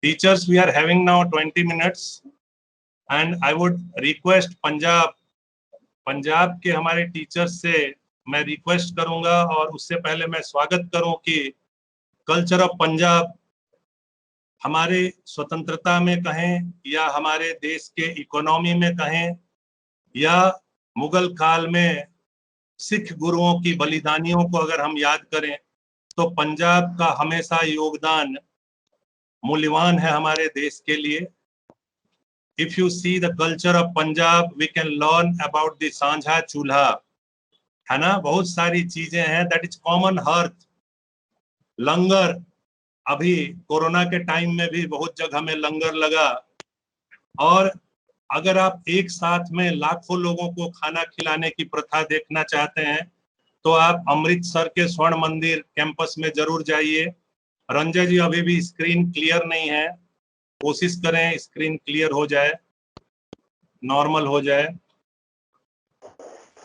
Teachers, we are having now 20 minutes and I would request Punjab के हमारे teachers से मैं रिक्वेस्ट करूंगा, और उससे पहले मैं स्वागत करूं कि कल्चर ऑफ पंजाब हमारे स्वतंत्रता में कहें या हमारे देश के इकोनॉमी में कहें या मुगल काल में सिख गुरुओं की बलिदानियों को अगर हम याद करें तो पंजाब का हमेशा योगदान मूल्यवान है हमारे देश के लिए। If you see the culture of Punjab, we can learn about the सांझा चूल्हा, है ना, बहुत सारी चीजें हैं, that is common hearth, लंगर, अभी कोरोना के टाइम में भी बहुत जगह में लंगर लगा, और अगर आप एक साथ में लाखों लोगों को खाना खिलाने की प्रथा देखना चाहते हैं तो आप अमृतसर के स्वर्ण मंदिर कैंपस में जरूर जाइए। रंजय जी, अभी भी स्क्रीन क्लियर नहीं है, कोशिश करें स्क्रीन क्लियर हो जाए, नॉर्मल हो जाए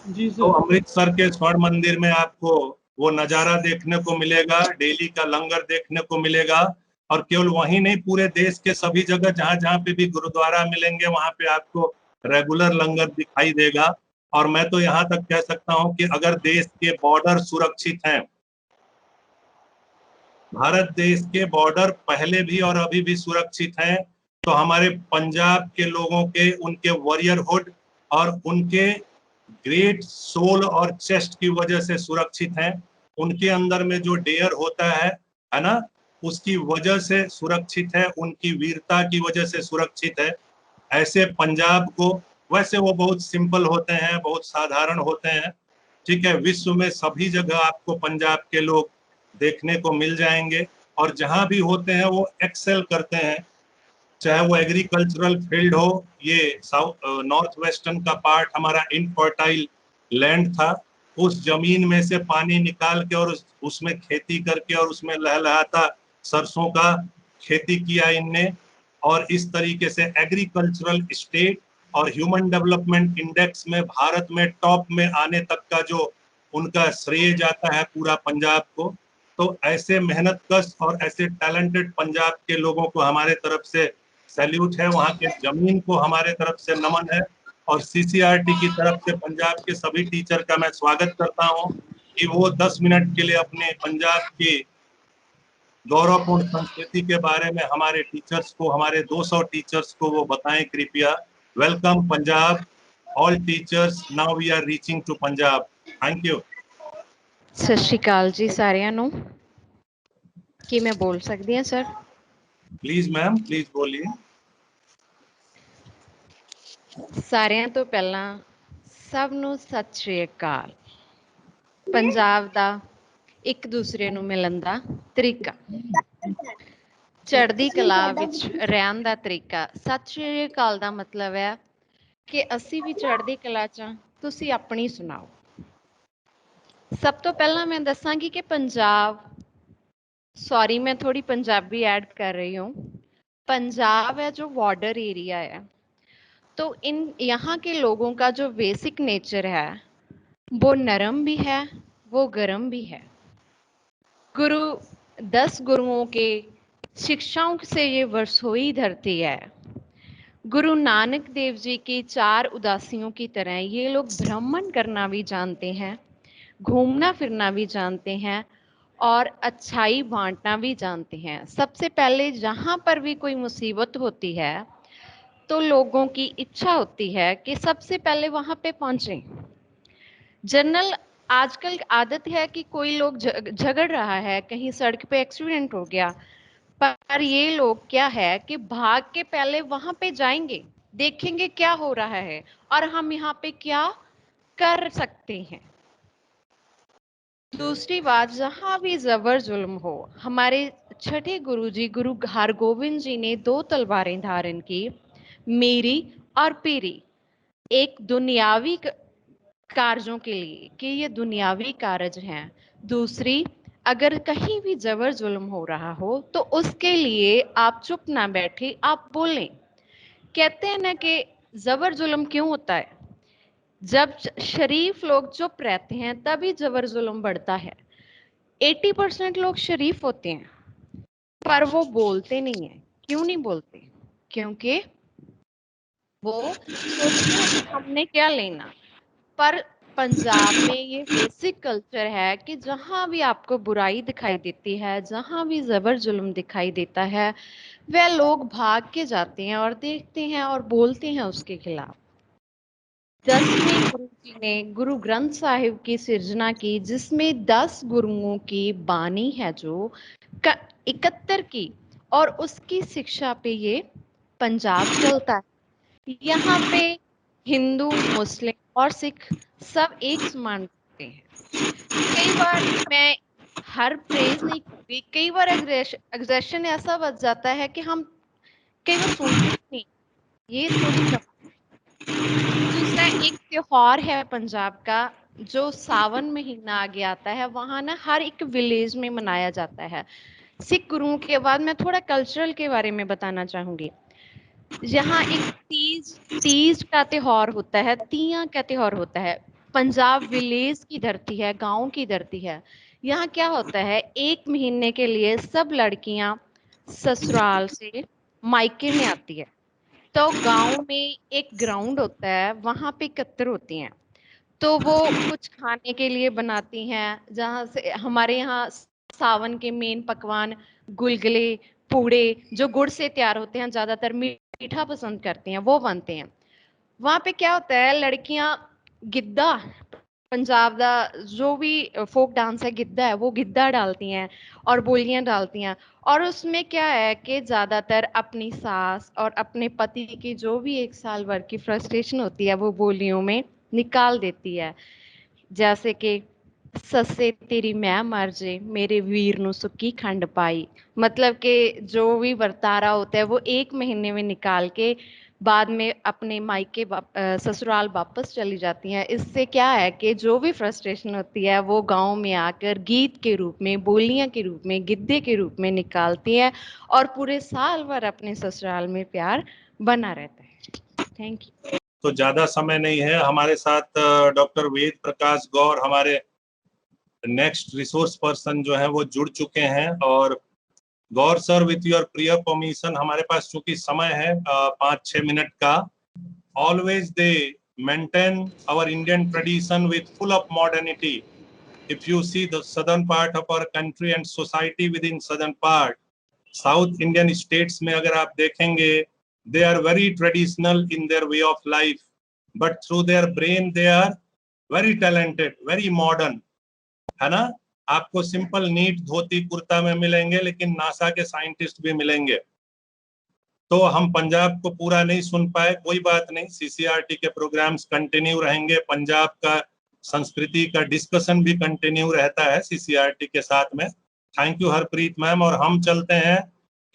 जी सर। तो अमृतसर के स्वर्ण मंदिर में आपको वो नजारा देखने को मिलेगा, डेली का लंगर देखने को मिलेगा, और केवल वहीं नहीं, पूरे देश के सभी जगह जहां जहां पे भी गुरुद्वारा मिलेंगे वहां पे आपको रेगुलर लंगर दिखाई देगा। और मैं तो यहाँ तक कह सकता हूँ कि अगर देश के बॉर्डर सुरक्षित हैं, भारत देश के बॉर्डर पहले भी और अभी भी सुरक्षित हैं, तो हमारे पंजाब के लोगों के उनके वॉरियरहुड और उनके ग्रेट सोल और चेस्ट की वजह से सुरक्षित हैं। उनके अंदर में जो डेयर होता है ना, उसकी वजह से सुरक्षित है, उनकी वीरता की वजह से सुरक्षित है। ऐसे पंजाब को, वैसे वो बहुत सिंपल होते हैं, बहुत साधारण होते हैं, ठीक है, विश्व में सभी जगह आपको पंजाब के लोग देखने को मिल जाएंगे, और जहां भी होते हैं वो एक्सेल करते हैं, चाहे वो एग्रीकल्चरल फील्ड हो, ये साउथ नॉर्थ वेस्टर्न का पार्ट हमारा इनफर्टाइल लैंड था, उस जमीन में से पानी निकाल के और उसमें खेती करके और उसमें लहलहाता सरसों का खेती किया इनने, और इस तरीके से एग्रीकल्चरल स्टेट और ह्यूमन डेवलपमेंट इंडेक्स में भारत में टॉप में आने तक का जो उनका श्रेय जाता है पूरा पंजाब को। तो ऐसे मेहनत कश और ऐसे टैलेंटेड पंजाब के लोगों को हमारे तरफ से सैल्यूट है, वहाँ के जमीन को हमारे तरफ से नमन है, और CCRT की तरफ से पंजाब के सभी टीचर का मैं स्वागत करता हूँ कि वो 10 मिनट के लिए अपने पंजाब की गौरवपूर्ण संस्कृति के बारे में हमारे टीचर्स को, हमारे 200 टीचर्स को वो बताएं कृपया। Welcome Punjab, all teachers, now we are reaching to Punjab. Thank you. सत श्री अकाल जी सारिਆਂ ਨੂੰ, ਕੀ मैं बोल सकती हाँ सर? प्लीज मैम, प्लीज बोलिए। ਸਾਰਿਆਂ ਤੋਂ ਪਹਿਲਾਂ ਸਭ ਨੂੰ ਸਤਿ ਸ਼੍ਰੀ ਅਕਾਲ। ਪੰਜਾਬ ਦਾ ਇੱਕ ਦੂਸਰੇ ਨੂੰ ਮਿਲਣ ਦਾ ਤਰੀਕਾ, ਚੜ੍ਹਦੀ ਕਲਾ ਵਿੱਚ ਰਹਿਣ ਦਾ ਤਰੀਕਾ। ਸਤਿ ਸ਼੍ਰੀ ਅਕਾਲ ਦਾ ਮਤਲਬ ਹੈ ਕਿ ਅਸੀਂ ਵੀ ਚੜ੍ਹਦੀ ਕਲਾ 'ਚ ਹਾਂ, ਤੁਸੀਂ ਆਪਣੀ ਸੁਣਾਓ। ਸਭ ਤੋਂ ਪਹਿਲਾਂ मैं ਦੱਸਾਂਗੀ कि पंजाब, सॉरी मैं थोड़ी पंजाबी ऐड कर रही हूँ, पंजाब है जो बॉर्डर एरिया है, तो यहाँ के लोगों का जो बेसिक नेचर है वो नरम भी है, वो गर्म भी है। 10 गुरुओं के शिक्षाओं से ये वर्सोई धरती है। गुरु नानक देव जी की 4 उदासियों की तरह ये लोग भ्रमण करना भी जानते हैं, घूमना फिरना भी जानते हैं और अच्छाई बांटना भी जानते हैं। सबसे पहले जहाँ पर भी कोई मुसीबत होती है तो लोगों की इच्छा होती है कि सबसे पहले वहाँ पे पहुँचें। जनरल आजकल आदत है कि कोई लोग झगड़ रहा है, कहीं सड़क पे एक्सीडेंट हो गया, पर ये लोग क्या है कि भाग के पहले वहाँ पे जाएंगे, देखेंगे क्या हो रहा है और हम यहाँ पे क्या कर सकते हैं। दूसरी बात, जहाँ भी जबर जुल्म हो, हमारे छठे गुरुजी गुरु हरगोविंद जी ने 2 तलवारें धारण की, मेरी और पीरी, एक दुनियावी कार्यों के लिए कि ये दुनियावी कार्य हैं, दूसरी अगर कहीं भी जबर जुल्म हो रहा हो तो उसके लिए आप चुप ना बैठे, आप बोलें। कहते हैं ना कि जबर जुल्म क्यों होता है? जब शरीफ लोग चुप रहते हैं तभी जबर जुल्म बढ़ता है। 80% लोग शरीफ होते हैं पर वो बोलते नहीं है, क्यों नहीं बोलते? क्योंकि वो सोचते हैं कि हमने क्या लेना। पर पंजाब में ये बेसिक कल्चर है कि जहां भी आपको बुराई दिखाई देती है, जहां भी जबर जुल्म दिखाई देता है, वह लोग भाग के जाते हैं और देखते हैं और बोलते हैं उसके खिलाफ। 10वें गुरु जी ने गुरु ग्रंथ साहिब की सिर्जना की, जिसमें 10 गुरुओं की बानी है, जो 71 की, और उसकी शिक्षा पे ये पंजाब चलता है। यहाँ पे हिंदू, मुस्लिम और सिख सब एक समान होते हैं। कई बार मैं हर प्रेज नहीं करती, कई बार एग्रेशन ऐसा बच जाता है कि हम कई बार सुनते ही नहीं। ये थोड़ी कम। दूसरा एक त्योहार है पंजाब का, जो सावन महीना आगे आता है, वहां ना हर एक विलेज में मनाया जाता है। सिख गुरुओं के बाद मैं थोड़ा कल्चरल के बारे में बताना चाहूंगी। यहाँ एक तीज तीज का त्योहार होता है, तिया का त्योहार होता है। पंजाब विलेज की धरती है, गांव की धरती है। यहाँ क्या होता है, 1 महीने के लिए सब लड़कियां ससुराल से मायके में आती है। तो गांव में एक ग्राउंड होता है, वहां पे एकत्र होती हैं। तो वो कुछ खाने के लिए बनाती हैं, जहाँ से हमारे यहाँ सावन के मेन पकवान गुलगुले, पूड़े, जो गुड़ से तैयार होते हैं, ज्यादातर मीठा पसंद करते हैं, वो बनते हैं। वहां पे क्या होता है, लड़कियां गिद्दा, पंजाब का जो भी फोक डांस है गिद्दा है, वो गिद्दा डालती हैं और बोलियां डालती हैं। और उसमें क्या है कि ज्यादातर अपनी सास और अपने पति की जो भी 1 साल भर की फ्रस्ट्रेशन होती है, वो बोलियों में निकाल देती है। जैसे कि सस्से तेरी मैं मर जे, मेरे वीर नु सुक्की खंड पाई। मतलब कि जो भी वर्तारा होता है, वो 1 महीने में निकाल के बाद में अपने मायके ससुराल वापस चली जाती हैं। इससे क्या है कि जो भी फ्रस्ट्रेशन होती है, वो गांव में आकर गीत के रूप में, बोलियां के रूप में, गिद्दे के रूप में निकालती हैं, और पूरे साल भर अपने ससुराल में प्यार बना रहता है। Thank you. तो ज्यादा समय नहीं है, हमारे साथ डॉक्टर वेद प्रकाश गौर, हमारे नेक्स्ट रिसोर्स पर्सन जो है वो जुड़ चुके हैं। और गौर sir, with your prior permission, हमारे पास चूंकि समय है 5-6 मिनट का, always they maintain our Indian tradition with full of modernity. If you see the southern part of our country and society within southern part, South Indian states में अगर आप देखेंगे, they are very traditional in their way of life, but through their brain they are very talented, very modern, है ना? आपको simple NEET dhoti kurta में मिलेंगे, लेकिन नासा के साइंटिस्ट भी मिलेंगे। तो हम पंजाब को पूरा नहीं सुन पाए, कोई बात नहीं, सीसीआरटी के प्रोग्राम्स कंटिन्यू रहेंगे, पंजाब का संस्कृति का डिस्कशन भी कंटिन्यू रहता है सीसीआरटी के साथ में। Thank you Harpreet ma'am. और हम चलते हैं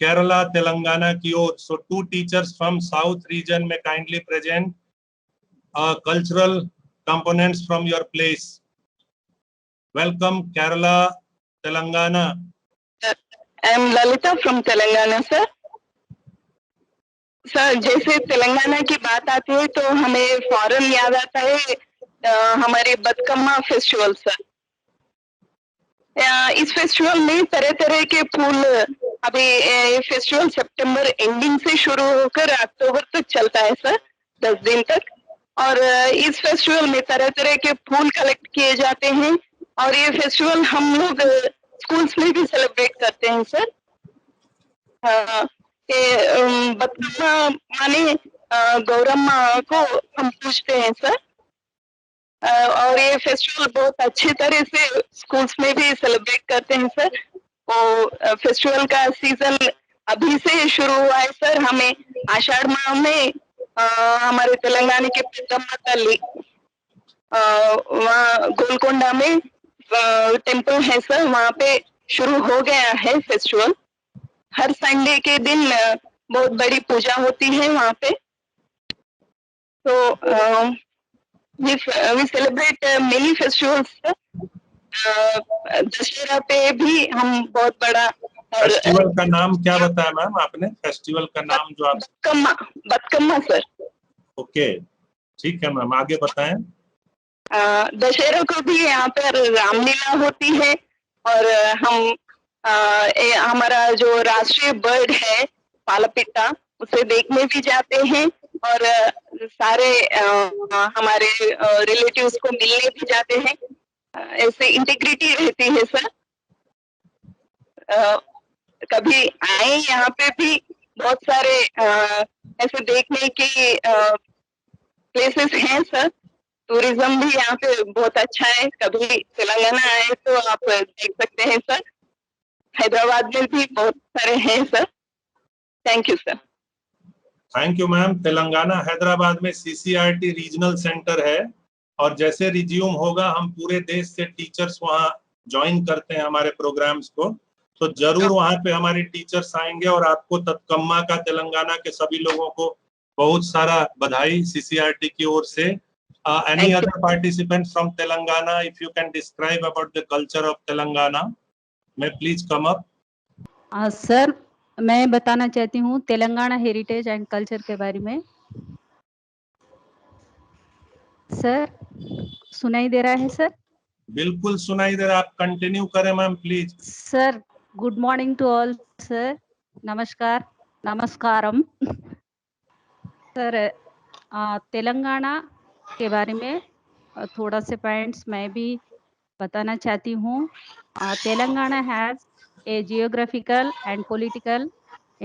केरला तेलंगाना की ओर। सो 2 टीचर्स फ्रॉम साउथ रीजन में kindly present cultural components from your place. Welcome Kerala Telangana. I am Lalita from Telangana, sir. Sir, जैसे तेलंगाना की बात आती है तो हमें फौरन याद आता है हमारे बतकम्मा फेस्टिवल सर। इस फेस्टिवल में तरह तरह के फूल, अभी ये फेस्टिवल सितंबर एंडिंग से शुरू होकर अक्टूबर तक चलता है सर, 10 दिन तक। और इस फेस्टिवल में तरह तरह के फूल कलेक्ट किए जाते हैं, और ये फेस्टिवल हम लोग स्कूल्स में भी सेलिब्रेट करते हैं सर। बतकम्मा माने गौरम्मा को हम पूछते हैं सर। और ये फेस्टिवल बहुत अच्छी तरह से स्कूल्स में भी सेलिब्रेट करते हैं सर। वो फेस्टिवल का सीजन अभी से शुरू हुआ है सर। हमें आषाढ़ माह में हमारे तेलंगाना के पेद्दम्मा वहाँ गोलकोंडा में टेम्पल है सर, वहाँ पे शुरू हो गया है फेस्टिवल। हर संडे के दिन बहुत बड़ी पूजा होती है वहाँ पे। तो we celebrate many festivals. Dussehra पे भी हम बहुत बड़ा। फेस्टिवल का नाम क्या बताया मैम आपने? फेस्टिवल का नाम जो आप? बतकम्मा सर। ओके, ठीक है मैम, आगे बताएं। दशहरा को भी यहाँ पर रामलीला होती है, और हम हमारा जो राष्ट्रीय बर्ड है पालापिट्टा, उसे देखने भी जाते हैं और सारे हमारे रिलेटिव्स को मिलने भी जाते हैं। ऐसे इंटीग्रिटी रहती है सर। कभी आए यहाँ पे भी बहुत सारे ऐसे देखने के प्लेसेस हैं सर। टूरिज्म भी यहाँ पे बहुत अच्छा है। कभी तेलंगाना आए तो आप देख सकते हैं सर। हैदराबाद में भी बहुत सारे हैं sir. Thank you sir. Thank you ma'am. Telangana Hyderabad में CCRT रीजनल सेंटर है और जैसे रिज्यूम होगा हम पूरे देश से टीचर्स वहाँ ज्वाइन करते हैं हमारे प्रोग्राम्स को, तो जरूर वहाँ पे हमारे टीचर्स आएंगे और आपको तत्कम्मा का तेलंगाना के सभी लोगों को बहुत सारा बधाई CCRT की ओर से। Any other participants from Telangana, if you can describe about the culture of Telangana, may please come up. Sir मैं बताना चाहती हूँ तेलंगाना हेरिटेज एंड कल्चर के बारे में। सर सुनाई दे रहा है सर? बिल्कुल सुनाई दे रहा है, आप कंटिन्यू करें ma'am please. Sir good morning to all sir. नमस्कार, नमस्कारम। सर तेलंगाना के बारे में थोड़ा से पॉइंट्स मैं भी बताना चाहती हूँ। Telangana has a geographical and political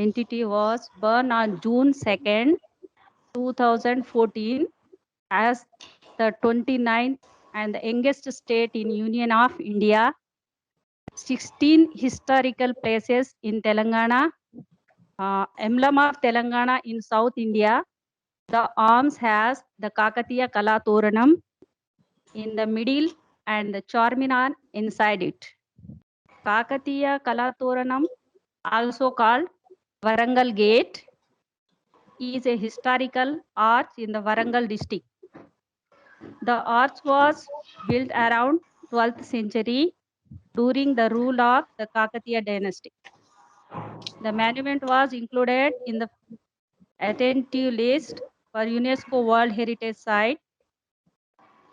entity was born on June 2nd, 2014 as the 29th and the youngest state in Union of India. 16 historical places in Telangana. Emblem of Telangana in South India. The arms has the Kakatiya Kalatoranam in the middle and the Charminar inside it. Kakatiya Kalatoranam, also called Warangal Gate, is a historical arch in the Warangal district. The arch was built around 12th century during the rule of the Kakatiya dynasty. The monument was included in the attentive list for UNESCO World Heritage Site.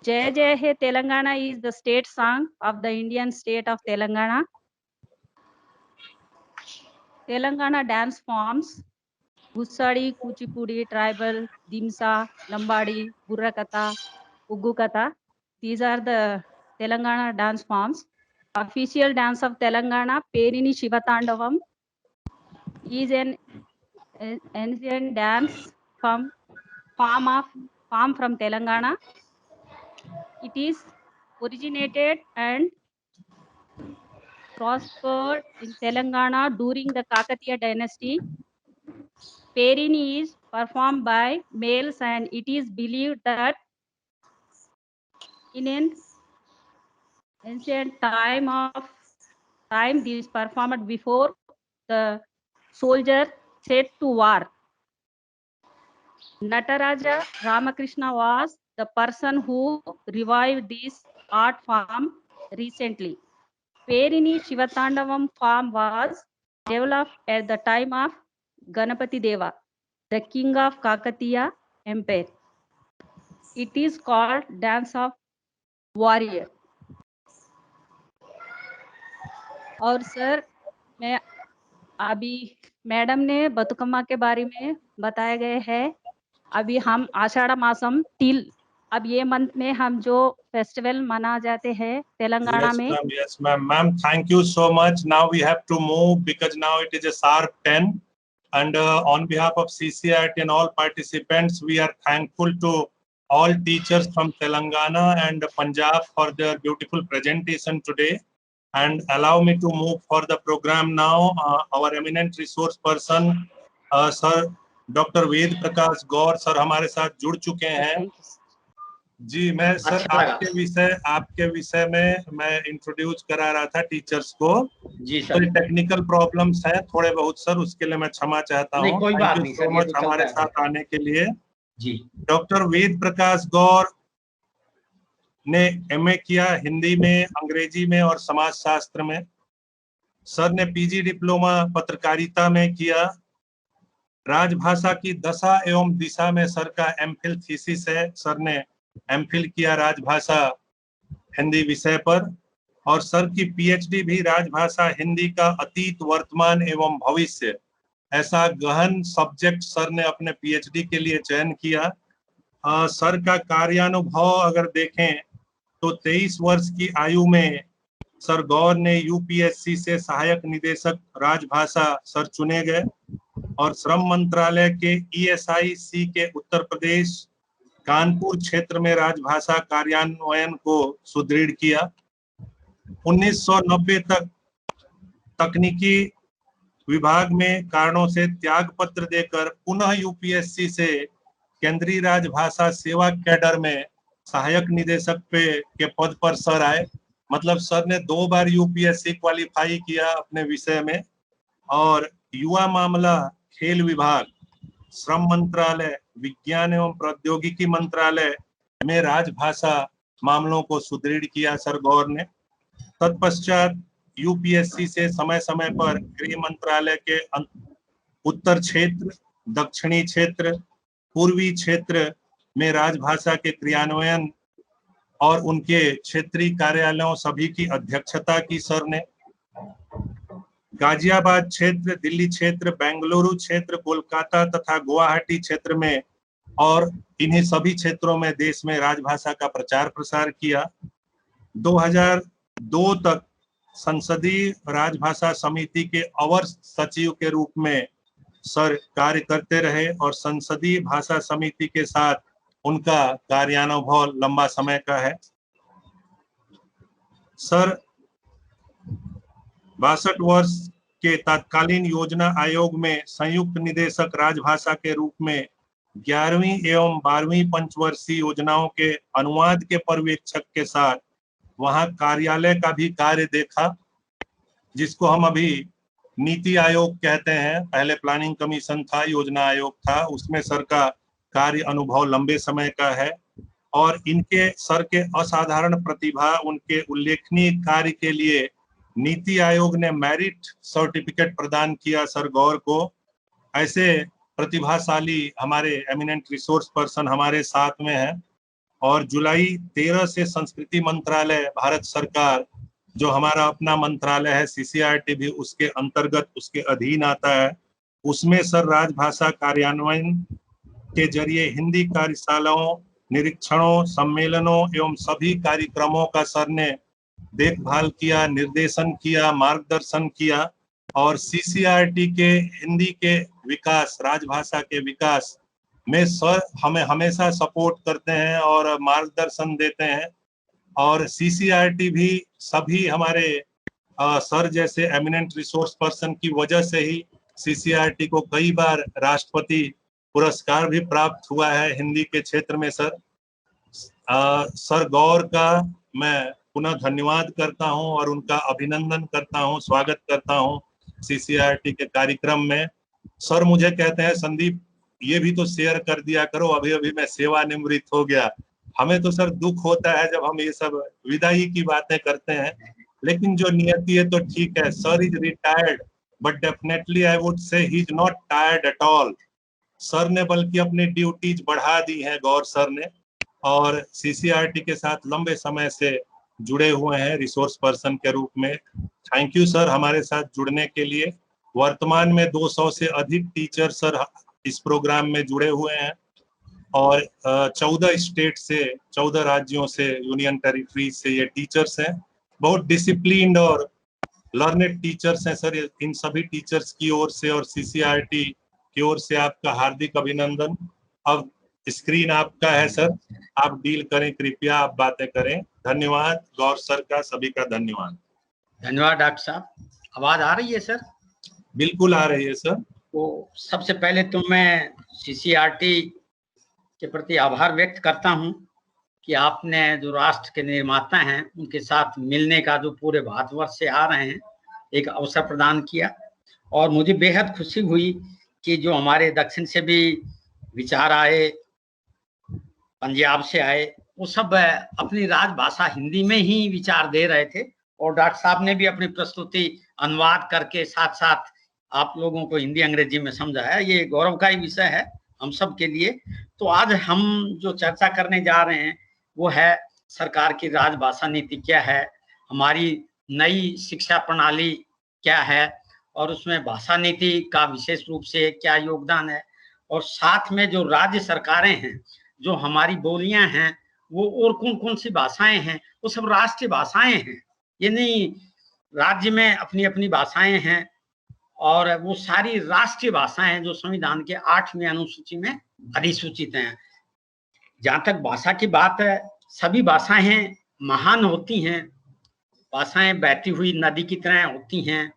Jai Jai Hai Telangana is the state song of the Indian state of Telangana. Telangana dance forms, Gussadi, Kuchipudi, Tribal, Dimsa, Lambadi, Burrakatha, Uggukatha. These are the Telangana dance forms. Official dance of Telangana, Perini Shivatandavam, is an ancient dance form from Telangana. It is originated and prospered in Telangana during the Kakatiya dynasty. Perini is performed by males and it is believed that in an ancient time this performed before the soldier set to war. Nataraja Ramakrishna was the person who revived this art form recently. Perini Shivatandavam form was developed at the time of Ganapati Deva, the king of Kakatiya Empire. It is called Dance of Warrior. और sir मैं अभी madam ने बतुकम्मा के बारे में बताया गए है। अभी हम आषाढ़ मासम तिल, अब ये मंथ में हम जो फेस्टिवल मना जाते हैं तेलंगाना में। Yes ma'am. Ma'am, thank you so much. Now we have to move because now it is a sharp 10 and on behalf of CCRT and all participants, we are thankful to all teachers from Telangana and Punjab for their beautiful presentation today. And allow me to move for the program now. Our eminent resource person, Sir Dr. Ved Prakash Gaur sir हमारे साथ जुड़ चुके हैं। जी मैं sir आपके विषय में मैं इंट्रोड्यूस करा रहा था टीचर्स को। जी सर। तो टेक्निकल प्रॉब्लम्स है थोड़े बहुत सर, उसके लिए मैं क्षमा चाहता हूँ। कोई बात नहीं सर, ये तो हमारे साथ आने के लिए। जी। डॉक्टर वेद प्रकाश गौर ने MA किया हिंदी में, अंग्रेजी में और समाज शास्त्र में। सर ने PG डिप्लोमा पत्रकारिता में किया। राजभाषा की दशा एवं दिशा में सर का MPhil थीसिस है। सर ने MPhil किया राजभाषा हिंदी विषय पर और सर की PhD भी राजभाषा हिंदी का अतीत, वर्तमान एवं भविष्य ऐसा गहन सब्जेक्ट सर ने अपने पीएचडी के लिए चयन किया। सर का कार्यानुभव अगर देखें तो 23 वर्ष की आयु में सर गौर ने यूपीएससी से सहायक निदेशक राजभाषा सर चुने गए और श्रम मंत्रालय के ईएसआईसी के उत्तर प्रदेश कानपुर क्षेत्र में राजभाषा कार्यान्वयन को सुदृढ़ किया। 1990 तक तकनीकी विभाग में कारणों से त्याग पत्र देकर पुनः यूपीएससी से केंद्रीय राजभाषा सेवा कैडर में सहायक निदेशक के पद पर सर आए। मतलब सर ने 2 बार यूपीएससी क्वालिफाई किया अपने विषय में। और युवा मामला, खेल विभाग, श्रम मंत्रालय, विज्ञान एवं प्रौद्योगिकी मंत्रालय में राजभाषा मामलों को सुदृढ़ किया सर गौर ने। तत्पश्चात यूपीएससी से समय समय पर गृह मंत्रालय के उत्तर क्षेत्र, दक्षिणी क्षेत्र, पूर्वी क्षेत्र में राजभाषा के क्रियान्वयन और उनके क्षेत्रीय कार्यालयों सभी की अध्यक्षता की सर ने। गाजियाबाद क्षेत्र, दिल्ली क्षेत्र, बेंगलुरु क्षेत्र, कोलकाता तथा गुवाहाटी क्षेत्र में और इन्हीं सभी क्षेत्रों में देश में राजभाषा का प्रचार प्रसार किया। 2002 तक संसदीय राजभाषा समिति के अवर सचिव के रूप में सर कार्य करते रहे और संसदीय भाषा समिति के साथ उनका कार्यानुभव लंबा समय का है। सर 62 वर्ष के तत्कालीन योजना आयोग में संयुक्त निदेशक राजभाषा के रूप में 11वीं एवं 12वीं पंचवर्षीय योजनाओं के अनुवाद के पर्यवेक्षक के साथ वहां कार्यालय का भी कार्य देखा, जिसको हम अभी नीति आयोग कहते हैं। पहले प्लानिंग कमीशन था, योजना आयोग था, उसमें सर का कार्य अनुभव लंबे समय का है। और इनके सर के असाधारण प्रतिभा, उनके उल्लेखनीय कार्य के लिए नीति आयोग ने मेरिट सर्टिफिकेट प्रदान किया सर गौर को। ऐसे प्रतिभाशाली हमारे एमिनेंट रिसोर्स पर्सन हमारे साथ में है। और जुलाई 13 से संस्कृति मंत्रालय, भारत सरकार, जो हमारा अपना मंत्रालय है, सीसीआरटी भी उसके अंतर्गत, उसके अधीन आता है। उसमें सर राजभाषा कार्यान्वयन के जरिए हिंदी कार्यशालाओं, निरीक्षणों, सम्मेलनों एवं सभी कार्यक्रमों का सर ने देखभाल किया, निर्देशन किया, मार्गदर्शन किया। और सीसीआरटी के हिंदी के विकास, राजभाषा के विकास में सर हमें हमेशा सपोर्ट करते हैं और मार्गदर्शन देते हैं। और सीसीआरटी भी सभी हमारे सर जैसे एमिनेंट रिसोर्स पर्सन की वजह से ही सीसीआरटी को कई बार राष्ट्रपति पुरस्कार भी प्राप्त हुआ है हिंदी के क्षेत्र में। सर गौर का मैं पुनः धन्यवाद करता हूं और उनका अभिनंदन करता हूं, स्वागत करता हूं सीसीआरटी के कार्यक्रम में। सर मुझे कहते हैं, संदीप ये भी तो शेयर कर दिया करो, अभी अभी मैं सेवानिवृत्त हो गया। हमें तो सर दुख होता है जब हम ये सब विदाई की बातें करते हैं, लेकिन जो नियति है तो ठीक है। Sir is retired but definitely I would say he is not tired at all. Sir ने बल्कि अपनी ड्यूटीज बढ़ा दी हैं गौर सर ने, और सीसीआरटी के साथ लंबे समय से जुड़े हुए हैं रिसोर्स पर्सन के रूप में। थैंक यू सर हमारे साथ जुड़ने के लिए। वर्तमान में 200 से अधिक टीचर सर इस प्रोग्राम में जुड़े हुए हैं और 14 स्टेट से, 14 राज्यों से, यूनियन टेरिटरी से ये टीचर्स हैं। बहुत डिसिप्लिन्ड और लर्नेड टीचर्स हैं सर। इन सभी टीचर्स की ओर से और सीसीआरटी की ओर से आपका हार्दिक अभिनंदन। अब स्क्रीन आपका है सर, आप डील करें, कृपया आप बातें करें। धन्यवाद गौर सर का, सभी का धन्यवाद। धन्यवाद डॉक्टर साहब। आवाज आ रही है सर? बिल्कुल आ रही है सर। तो सबसे पहले तो मैं सीसीआरटी के प्रति आभार व्यक्त करता हूं कि आपने जो राष्ट्र के निर्माता हैं उनके साथ मिलने का, जो पूरे भारतवर्ष से आ रहे हैं, एक अवसर प्रदान किया। और मुझे बेहद खुशी हुई कि जो हमारे दक्षिण से भी विचार आए, पंजाब से आए, वो सब अपनी राजभाषा हिंदी में ही विचार दे रहे थे। और डॉक्टर साहब ने भी अपनी प्रस्तुति अनुवाद करके साथ साथ आप लोगों को हिंदी अंग्रेजी में समझाया। ये गौरव का ही विषय है हम सब के लिए। तो आज हम जो चर्चा करने जा रहे हैं वो है सरकार की राजभाषा नीति क्या है, हमारी नई शिक्षा प्रणाली क्या है, और उसमें भाषा नीति का विशेष रूप से क्या योगदान है, और साथ में जो राज्य सरकारें हैं, जो हमारी बोलियां हैं, वो और कौन कौन सी भाषाएं हैं, वो सब राष्ट्रीय भाषाएं हैं। ये नहीं राज्य में अपनी अपनी भाषाएं हैं, और वो सारी राष्ट्रीय भाषाएं हैं जो संविधान के 8वीं अनुसूची में अधिसूचित हैं। जहाँ तक भाषा की बात है, सभी भाषाएं महान होती हैं। भाषाएं बहती हुई नदी की तरह होती हैं,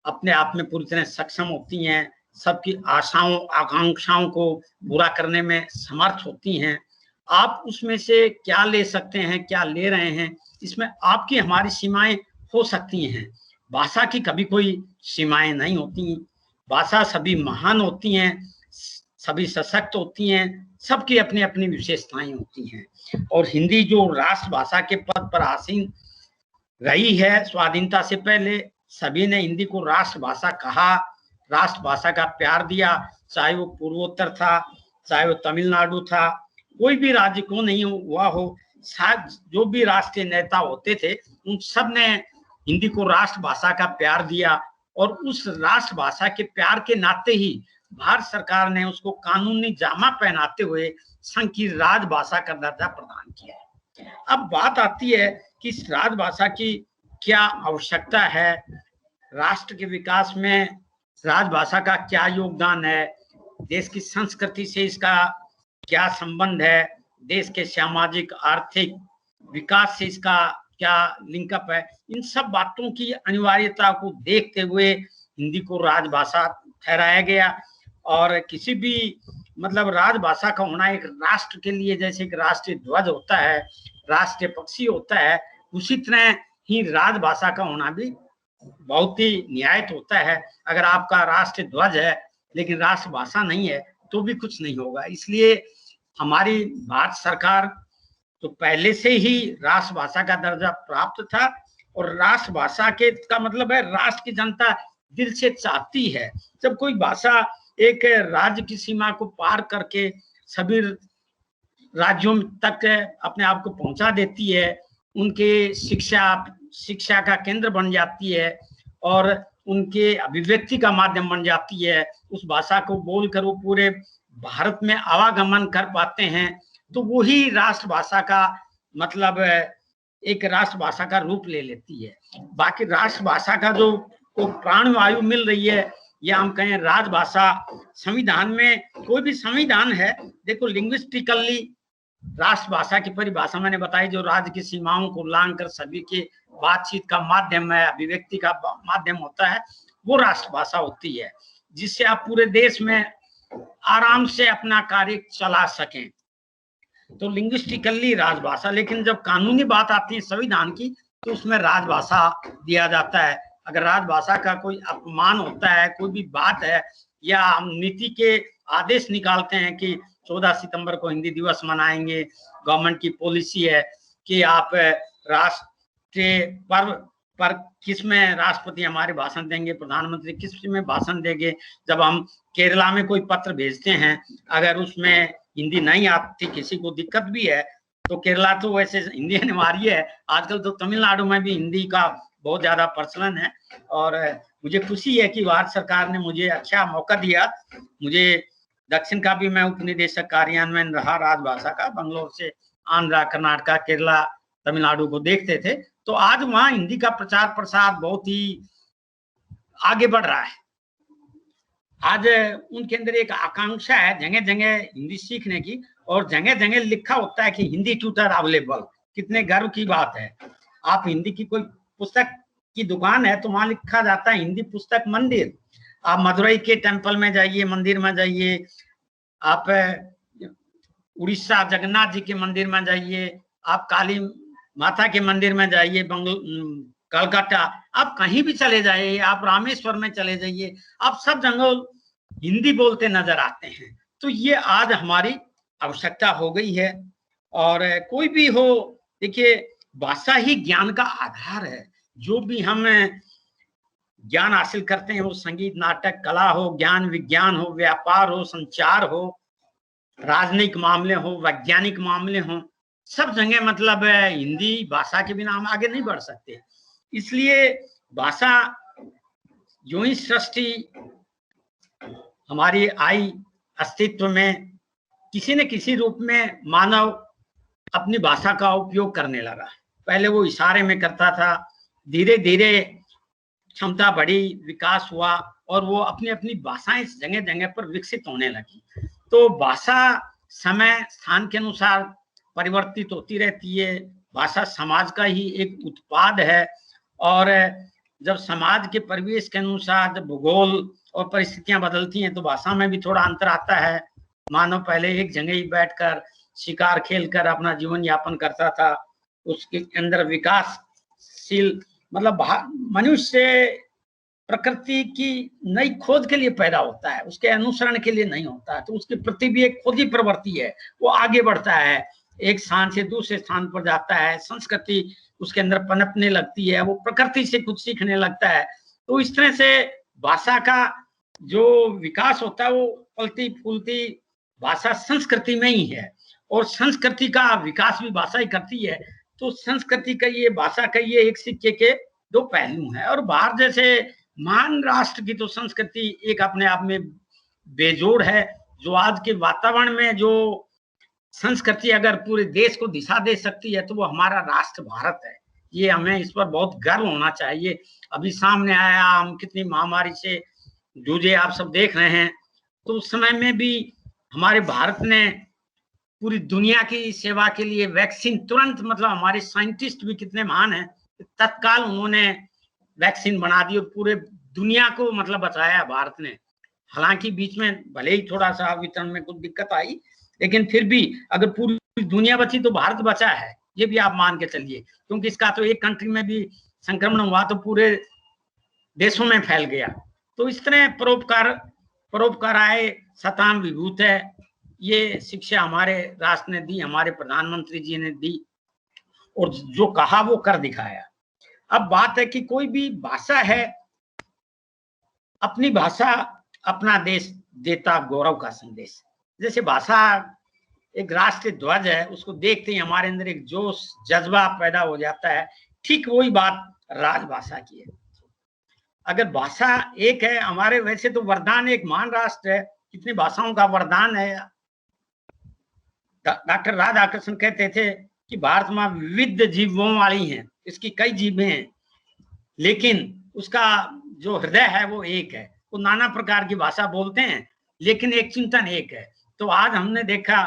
अपने आप में पूरी तरह सक्षम होती हैं, सबकी आशाओं आकांक्षाओं को पूरा करने में समर्थ होती हैं। आप उसमें से क्या ले सकते हैं, क्या ले रहे हैं, इसमें आपकी हमारी सीमाएं हो सकती हैं। भाषा की कभी कोई सीमाएं नहीं होती। भाषा सभी महान होती हैं, सभी सशक्त होती हैं, सबकी अपनी अपनी विशेषताएं होती हैं। और हिंदी जो राष्ट्रभाषा के पद पर आसीन रही है स्वाधीनता से पहले, सभी ने हिंदी को राष्ट्रभाषा कहा, राष्ट्रभाषा का प्यार दिया, चाहे वो पूर्वोत्तर था, चाहे वो तमिलनाडु था, कोई भी राज्य को नहीं हुआ हो, शायद जो भी राष्ट्रीय नेता होते थे उन सब ने हिंदी को राष्ट्रभाषा का प्यार दिया, और उस राष्ट्रभाषा के प्यार के नाते ही भारत सरकार ने उसको कानूनी जामा पहनाते हुए संघ की राजभाषा का दर्जा प्रदान किया। अब बात आती है कि इस राजभाषा की क्या आवश्यकता है, राष्ट्र के विकास में राजभाषा का क्या योगदान है, देश की संस्कृति से इसका क्या संबंध है, देश के सामाजिक आर्थिक विकास से इसका क्या लिंकअप है। इन सब बातों की अनिवार्यता को देखते हुए हिंदी को राजभाषा ठहराया गया। और किसी भी मतलब राजभाषा का होना एक राष्ट्र के लिए जैसे एक राष्ट्रीय ध्वज होता है, राष्ट्रीय पक्षी होता है, उसी तरह ही राजभाषा का होना भी बहुत ही न्यायित होता है। अगर आपका राष्ट्रीय ध्वज है लेकिन राष्ट्रभाषा नहीं है तो भी कुछ नहीं होगा। इसलिए हमारी भारत सरकार तो पहले से ही राष्ट्रभाषा का दर्जा प्राप्त था, और राष्ट्रभाषा के का मतलब है राष्ट्र की जनता दिल से चाहती है। जब कोई भाषा एक राज्य की सीमा को पार करके सभी राज्यों तक अपने आप को पहुंचा देती है, उनके शिक्षा का केंद्र बन जाती है और उनके अभिव्यक्ति का माध्यम बन जाती है, उस भाषा को बोलकर वो पूरे भारत में आवागमन कर पाते हैं, तो वही राष्ट्रभाषा का मतलब एक राष्ट्रभाषा का रूप ले लेती है। बाकी राष्ट्रभाषा का जो प्राणवायु मिल रही है, या हम कहें राजभाषा, संविधान में कोई भी संविधान है, देखो लिंग्विस्टिकली राष्ट्रभाषा की परिभाषा मैंने बताई, जो राज्य की सीमाओं को लांघ कर सभी के बातचीत का माध्यम है, अभिव्यक्ति का माध्यम होता है, वो राष्ट्रभाषा होती है, जिससे आप पूरे देश में आराम से अपना कार्य चला सकें। तो लिंग्विस्टिकली राजभाषा। लेकिन जब कानूनी बात आती है संविधान की, तो उसमें राजभाषा दिया जाता है। अगर राजभाषा का कोई अपमान होता है, कोई भी बात है, या हम नीति के आदेश निकालते हैं कि 14 सितंबर को हिंदी दिवस मनाएंगे, गवर्नमेंट की पॉलिसी है कि आप राष्ट्रीय पर्व पर किस में राष्ट्रपति हमारे भाषण देंगे, प्रधानमंत्री किस में भाषण देंगे। जब हम केरला में कोई पत्र भेजते हैं, अगर उसमें हिंदी नहीं आती, किसी को दिक्कत भी है, तो केरला तो वैसे हिंदी अनिवार्य है, आजकल तो तमिलनाडु में भी हिंदी का बहुत ज्यादा प्रचलन है। और मुझे खुशी है कि भारत सरकार ने मुझे अच्छा मौका दिया। मुझे दक्षिण का भी मैं उपनिदेशक कार्यान्वयन रहा राजभाषा का, बंगलोर से आंध्रा, कर्नाटका, केरला, तमिलनाडु को देखते थे, तो आज वहाँ हिंदी का प्रचार प्रसार बहुत ही आगे बढ़ रहा है। आज उनके अंदर एक आकांक्षा है जगह जगह हिंदी सीखने की, और जगह जगह लिखा होता है कि हिंदी ट्यूटर अवेलेबल। कितने गर्व की बात है। आप हिंदी की कोई पुस्तक की दुकान है तो वहां लिखा जाता है हिंदी पुस्तक मंदिर। आप मदुरई के टेम्पल में जाइए, मंदिर में जाइए, आप उड़ीसा जगन्नाथ जी के मंदिर में जाइए, आप काली माता के मंदिर में जाइए, कलकत्ता, आप कहीं भी चले जाइए, आप रामेश्वर में चले जाइए, आप सब जगह हिंदी बोलते नजर आते हैं। तो ये आज हमारी आवश्यकता हो गई है। और कोई भी हो, देखिए भाषा ही ज्ञान का आधार है। जो भी हम ज्ञान हासिल करते हैं, वो संगीत, नाटक, कला हो, ज्ञान विज्ञान हो, व्यापार हो, संचार हो, राजनीतिक मामले हो, वैज्ञानिक मामले हो, सब जगह मतलब हिंदी भाषा के बिना हम आगे नहीं बढ़ सकते। इसलिए भाषा जो ही सृष्टि हमारी आई अस्तित्व में, किसी न किसी रूप में मानव अपनी भाषा का उपयोग करने लगा। पहले वो इशारे में करता था, धीरे धीरे क्षमता बढ़ी, विकास हुआ और वो अपनी अपनी भाषाएं जगह जगह पर विकसित होने लगी। तो भाषा समय स्थान के अनुसार परिवर्तित होती रहती है। भाषा समाज का ही एक उत्पाद है और जब समाज के परिवेश के अनुसार, जब भूगोल और परिस्थितियां बदलती हैं तो भाषा में भी थोड़ा अंतर आता है। मानव पहले एक जगह ही बैठकर शिकार खेलकर अपना जीवन यापन करता था, उसके अंदर विकासशील मतलब मनुष्य प्रकृति की नई खोज के लिए पैदा होता है, उसके अनुसरण के लिए नहीं होता है। तो उसके प्रति भी एक खुद ही प्रवृत्ति है, वो आगे बढ़ता है, एक स्थान से दूसरे स्थान पर जाता है, संस्कृति उसके अंदर पनपने लगती है, वो प्रकृति से कुछ सीखने लगता है। तो इस तरह से भाषा का जो विकास होता है वो फलती फूलती भाषा संस्कृति में ही है, और संस्कृति का विकास भी भाषा ही करती है। तो संस्कृति का ये, भाषा का ये एक सिक्के के दो पहलू हैं। और बाहर जैसे महान राष्ट्र की तो संस्कृति एक अपने आप में बेजोड़ है। जो आज के वातावरण में जो संस्कृति अगर पूरे देश को दिशा दे सकती है तो वो हमारा राष्ट्र भारत है। ये हमें इस पर बहुत गर्व होना चाहिए। अभी सामने आया, हम कितनी महामारी से जूझे आप सब देख रहे हैं, तो उस समय में भी हमारे भारत ने पूरी दुनिया की सेवा के लिए वैक्सीन तुरंत, मतलब हमारे साइंटिस्ट भी कितने महान हैं, तत्काल उन्होंने वैक्सीन बना दी और पूरे दुनिया को मतलब बचाया भारत ने। हालांकि बीच में भले ही थोड़ा सा वितरण में कुछ दिक्कत आई, लेकिन फिर भी अगर पूरी दुनिया बची तो भारत बचा है, ये भी आप मान के चलिए, क्योंकि इसका तो एक कंट्री में भी संक्रमण हुआ तो पूरे देशों में फैल गया। तो इस तरह परोपकार आए सताम विभूत है, ये शिक्षा हमारे राष्ट्र ने दी, हमारे प्रधानमंत्री जी ने दी, और जो कहा वो कर दिखाया। अब बात है कि कोई भी भाषा है, अपनी भाषा अपना देश देता गौरव का संदेश। जैसे भाषा एक राष्ट्रीय ध्वज है, उसको देखते ही हमारे अंदर एक जोश जज्बा पैदा हो जाता है। ठीक वही बात राजभाषा की है। अगर भाषा एक है हमारे, वैसे तो वरदान एक महान राष्ट्र है, कितनी भाषाओं का वरदान है। डॉक्टर राधाकृष्ण कहते थे कि भारत माँ विविध जीवों वाली है, इसकी कई जीवें हैं, लेकिन उसका जो हृदय है वो एक है। वो नाना प्रकार की भाषा बोलते हैं लेकिन एक चिंतन एक है। तो आज हमने देखा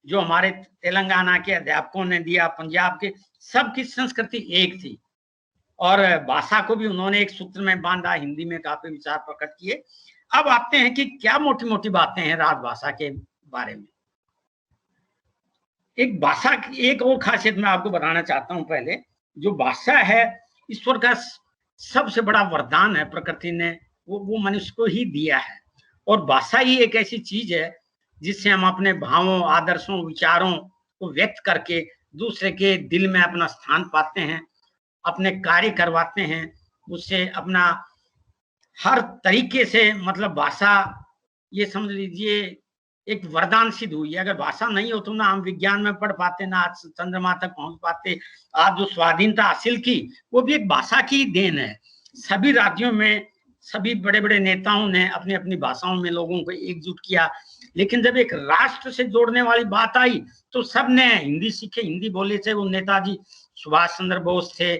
जो हमारे तेलंगाना के अध्यापकों ने दिया, पंजाब के, सबकी संस्कृति एक थी और भाषा को भी उन्होंने एक सूत्र में बांधा, हिंदी में काफी विचार प्रकट किए। अब आते हैं कि क्या मोटी मोटी बातें हैं राजभाषा के बारे में। एक भाषा की एक और खासियत मैं आपको बताना चाहता हूं। पहले जो भाषा है ईश्वर का सबसे बड़ा वरदान है, प्रकृति ने वो मनुष्य को ही दिया है। और भाषा ही एक ऐसी चीज है जिससे हम अपने भावों, आदर्शों, विचारों को व्यक्त करके दूसरे के दिल में अपना स्थान पाते हैं, अपने कार्य करवाते हैं, उससे अपना हर तरीके से, मतलब भाषा ये समझ लीजिए एक वरदान सिद्ध हुई है। अगर भाषा नहीं हो तो ना हम विज्ञान में पढ़ पाते, ना आज चंद्रमा तक पहुंच पाते। आज जो स्वाधीनता हासिल की वो भी एक भाषा की देन है। सभी राज्यों में सभी बड़े बड़े नेताओं ने अपनी अपनी भाषाओं में लोगों को एकजुट किया, लेकिन जब एक राष्ट्र से जोड़ने वाली बात आई तो सबने हिंदी सीखे, हिंदी बोले, चाहे वो नेताजी सुभाष चंद्र बोस थे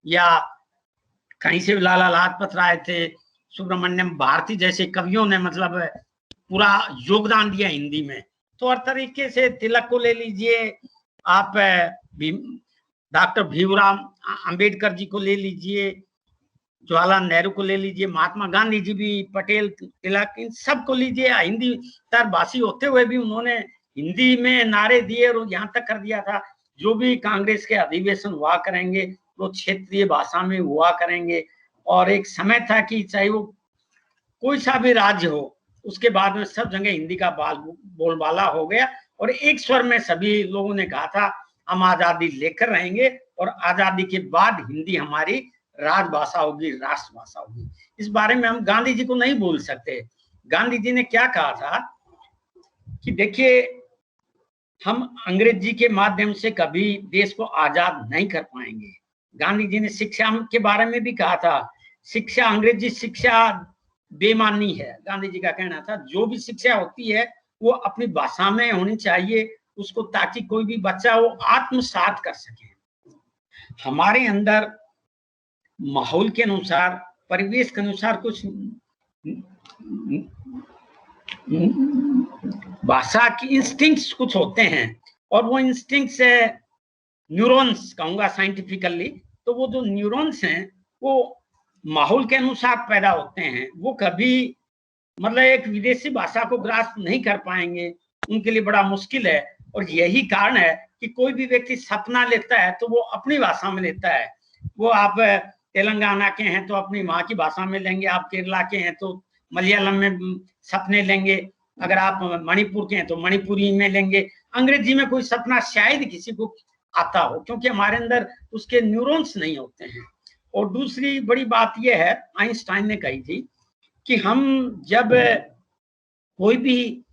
या कहीं से लाला लाजपत राय थे, सुब्रमण्यम भारती जैसे कवियों ने मतलब पूरा योगदान दिया हिंदी में। तो हर तरीके से तिलक को ले लीजिए आप, डॉक्टर भीमराव अंबेडकर जी को ले लीजिए, जवाहरलाल नेहरू को ले लीजिए, महात्मा गांधी जी भी, पटेल, तिलक, इन सब को लीजिए। हिंदी तरभाषी होते हुए भी उन्होंने हिंदी में नारे दिए और यहाँ तक कर दिया था जो भी कांग्रेस के अधिवेशन हुआ करेंगे वो क्षेत्रीय भाषा में हुआ करेंगे। और एक समय था कि चाहे वो कोई सा भी राज्य हो, उसके बाद में सब जगह हिंदी का बोलबाला हो गया और एक स्वर में सभी लोगों ने कहा था हम आजादी लेकर रहेंगे और आजादी के बाद हिंदी हमारी राजभाषा होगी, राष्ट्रभाषा होगी। इस बारे में हम गांधी जी को नहीं भूल सकते। गांधी जी ने क्या कहा था कि देखिए हम अंग्रेजी के माध्यम से कभी देश को आजाद नहीं कर पाएंगे। गांधी जी ने शिक्षा के बारे में भी कहा था शिक्षा, अंग्रेजी शिक्षा बेमानी है। गांधी जी का कहना था जो भी शिक्षा होती है वो अपनी भाषा में होनी चाहिए उसको, ताकि कोई भी बच्चा वो आत्मसात कर सके। हमारे अंदर माहौल के अनुसार, परिवेश के अनुसार कुछ भाषा की इंस्टिंक्ट्स कुछ होते हैं, और वो इंस्टिंक्ट्स न्यूरॉन्स कहूंगा साइंटिफिकली। तो वो जो न्यूरॉन्स हैं वो माहौल के अनुसार पैदा होते हैं। वो कभी मतलब एक विदेशी भाषा को ग्रास्प नहीं कर पाएंगे, उनके लिए बड़ा मुश्किल है। और यही कारण है कि कोई भी व्यक्ति सपना लेता है तो वो अपनी भाषा में लेता है। वो आप तेलंगाना के हैं तो अपनी माँ की भाषा में लेंगे, आप केरला के हैं तो मलयालम में सपने लेंगे, अगर आप मणिपुर के हैं तो मणिपुरी में लेंगे। अंग्रेजी में कोई सपना शायद किसी को आता हो, क्योंकि हमारे अंदर उसके न्यूरॉन्स नहीं होते हैं। और दूसरी बड़ी बात यह है, आइंस्टाइन ने कही थी कि हम जब कोई भी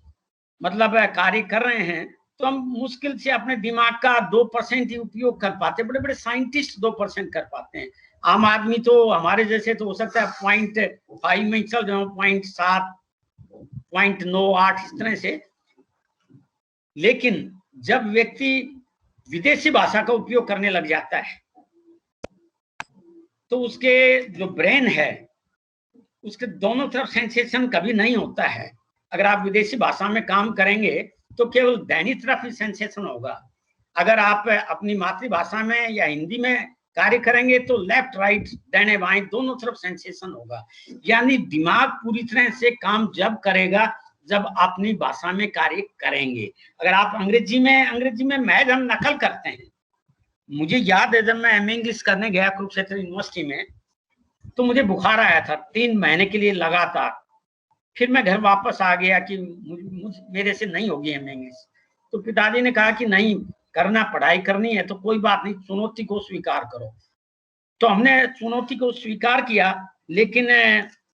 मतलब कार्य कर रहे हैं तो हम मुश्किल से अपने दिमाग का 2% ही उपयोग कर पाते हैं। बड़े बड़े साइंटिस्ट 2% कर पाते हैं। आम आदमी तो हमारे जैसे तो हो सकता है 0.5 में चल जाओ, 0.7, 0.98 इस तरह से। लेकिन जब व्यक्ति विदेशी भाषा का उपयोग करने लग जाता है तो उसके जो ब्रेन है उसके दोनों तरफ सेंसेशन कभी नहीं होता है। अगर आप विदेशी भाषा में काम करेंगे तो केवल दाहिनी तरफ ही सेंसेशन होगा। अगर आप अपनी मातृभाषा में या हिंदी में कार्य करेंगे तो लेफ्ट राइट, दाहिने बाएं दोनों तरफ सेंसेशन होगा। यानी दिमाग पूरी तरह से काम जब करेगा जब अपनी भाषा में कार्य करेंगे। अगर आप अंग्रेजी में महज हम नकल करते हैं। मुझे याद है जब मैं एमए इंग्लिश करने गया कुरुक्षेत्र यूनिवर्सिटी में तो मुझे बुखार आया था 3 महीने के लिए लगातार। फिर मैं घर वापस आ गया कि मेरे से नहीं होगी एमए इंग्लिश। तो पिताजी ने कहा कि नहीं करना, पढ़ाई करनी है तो कोई बात नहीं, चुनौती को स्वीकार करो। तो हमने चुनौती को स्वीकार किया। लेकिन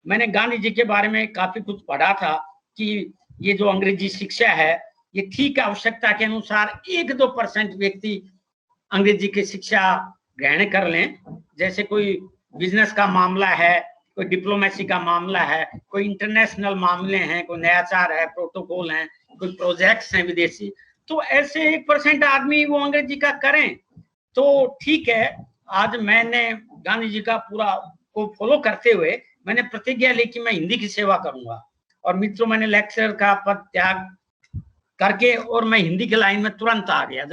मैंने गांधी जी के बारे में काफी कुछ पढ़ा था कि ये जो अंग्रेजी शिक्षा है ये ठीक आवश्यकता के अनुसार 1-2% व्यक्ति अंग्रेजी की शिक्षा ग्रहण कर लें। जैसे कोई बिजनेस का मामला है, कोई डिप्लोमेसी का मामला है, कोई इंटरनेशनल मामले हैं, कोई नयाचार है, प्रोटोकॉल हैं, कोई प्रोजेक्ट्स हैं विदेशी, तो ऐसे 1% आदमी वो अंग्रेजी का करें तो ठीक है। आज मैंने गांधी जी का पूरा को फॉलो करते हुए मैंने प्रतिज्ञा ली कि मैं हिंदी की सेवा करूंगा। और मित्रों, मैंने लेक्चर का पद त्याग करके और मैं हिंदी के लाइन में तुरंत आ गया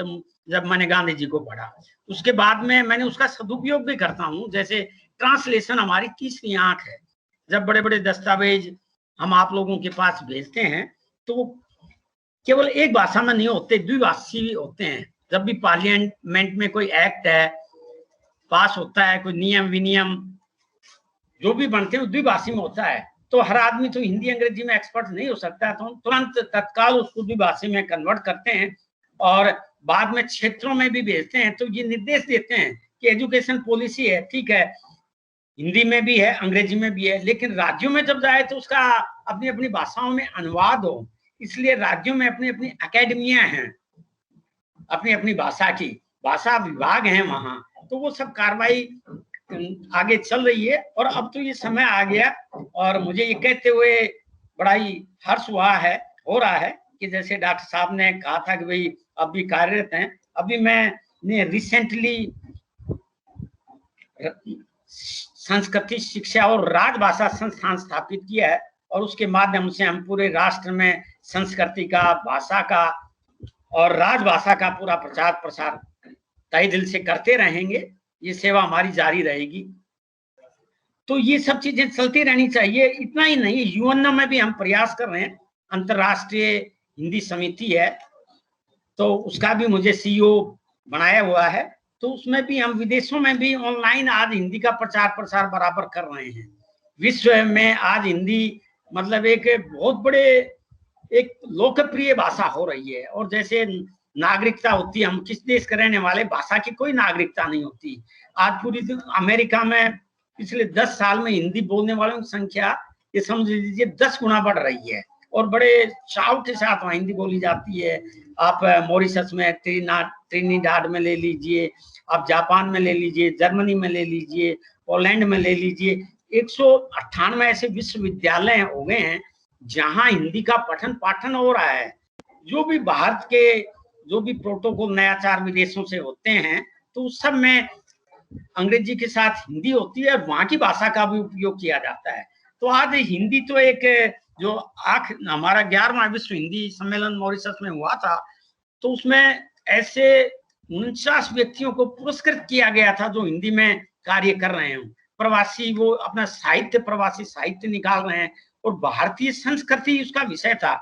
जब मैंने गांधी जी को पढ़ा। उसके बाद में मैंने उसका सदुपयोग भी करता हूँ। जैसे ट्रांसलेशन हमारी तीसरी आंख है। जब बड़े बड़े दस्तावेज हम आप लोगों के पास भेजते हैं तो केवल एक भाषा में नहीं होते, द्विभाषी होते हैं। जब भी पार्लियामेंट में कोई एक्ट है पास होता है, कोई नियम विनियम जो भी बनते हैं द्विभाषी में होता है। तो हर आदमी तो हिंदी अंग्रेजी में एक्सपर्ट नहीं हो सकता, तो हम तुरंत तत्काल उसको द्विभाषी में कन्वर्ट करते हैं और बाद में क्षेत्रों में भी भेजते हैं। तो ये निर्देश देते हैं कि एजुकेशन पॉलिसी है, ठीक है, हिंदी में भी है, अंग्रेजी में भी है, लेकिन राज्यों में जब जाए तो उसका अपनी अपनी भाषाओं में अनुवाद हो। इसलिए राज्यों में अपनी अपनी अकेडमियां हैं, अपनी अपनी भाषा की भाषा विभाग हैं वहां। तो वो सब कार्रवाई आगे चल रही है। और अब तो ये समय आ गया और मुझे ये कहते हुए बड़ा ही हर्ष हो रहा है कि जैसे डॉक्टर साहब ने कहा था कि भाई अब भी कार्यरत हैं। अभी मैंने रिसेंटली संस्कृति शिक्षा और राजभाषा संस्थान स्थापित किया है और उसके माध्यम से हम पूरे राष्ट्र में संस्कृति का, भाषा का और राजभाषा का पूरा प्रचार प्रसार तहे दिल से करते रहेंगे। ये सेवा हमारी जारी रहेगी। तो ये सब चीजें चलती रहनी चाहिए। इतना ही नहीं, यूएन में भी हम प्रयास कर रहे हैं। अंतर्राष्ट्रीय हिंदी समिति है तो उसका भी मुझे सीईओ बनाया हुआ है। तो उसमें भी हम विदेशों में भी ऑनलाइन आज हिंदी का प्रचार प्रसार बराबर कर रहे हैं। विश्व में आज हिंदी मतलब एक बहुत बड़े एक लोकप्रिय भाषा हो रही है। और जैसे नागरिकता होती है, हम किस देश के रहने वाले, भाषा की कोई नागरिकता नहीं होती। आज पूरी अमेरिका में पिछले 10 साल में हिंदी बोलने वालों की संख्या ये समझ लीजिए 10 गुना बढ़ रही है और बड़े चाव के साथ वहाँ हिंदी बोली जाती है। आप मॉरिशस में ट्रिनिडाड में ले लीजिए, आप जापान में ले लीजिए, जर्मनी में ले लीजिए, पोलैंड में ले लीजिए, 198 ऐसे विश्वविद्यालय हो गए हैं जहां हिंदी का पठन पाठन हो रहा है। जो भी भारत के जो भी प्रोटोकॉल नयाचार विदेशों से होते हैं तो उस सब में अंग्रेजी के साथ हिंदी होती है और वहां की भाषा का भी उपयोग किया जाता है। तो आज हिंदी तो एक जो हमारा 11वां विश्व हिंदी सम्मेलन मॉरिशस में हुआ था तो उसमें ऐसे 49 व्यक्तियों को पुरस्कृत किया गया था जो हिंदी में कार्य कर रहे हैं। प्रवासी वो अपना साहित्य प्रवासी साहित्य निकाल रहे हैं और भारतीय संस्कृति उसका विषय था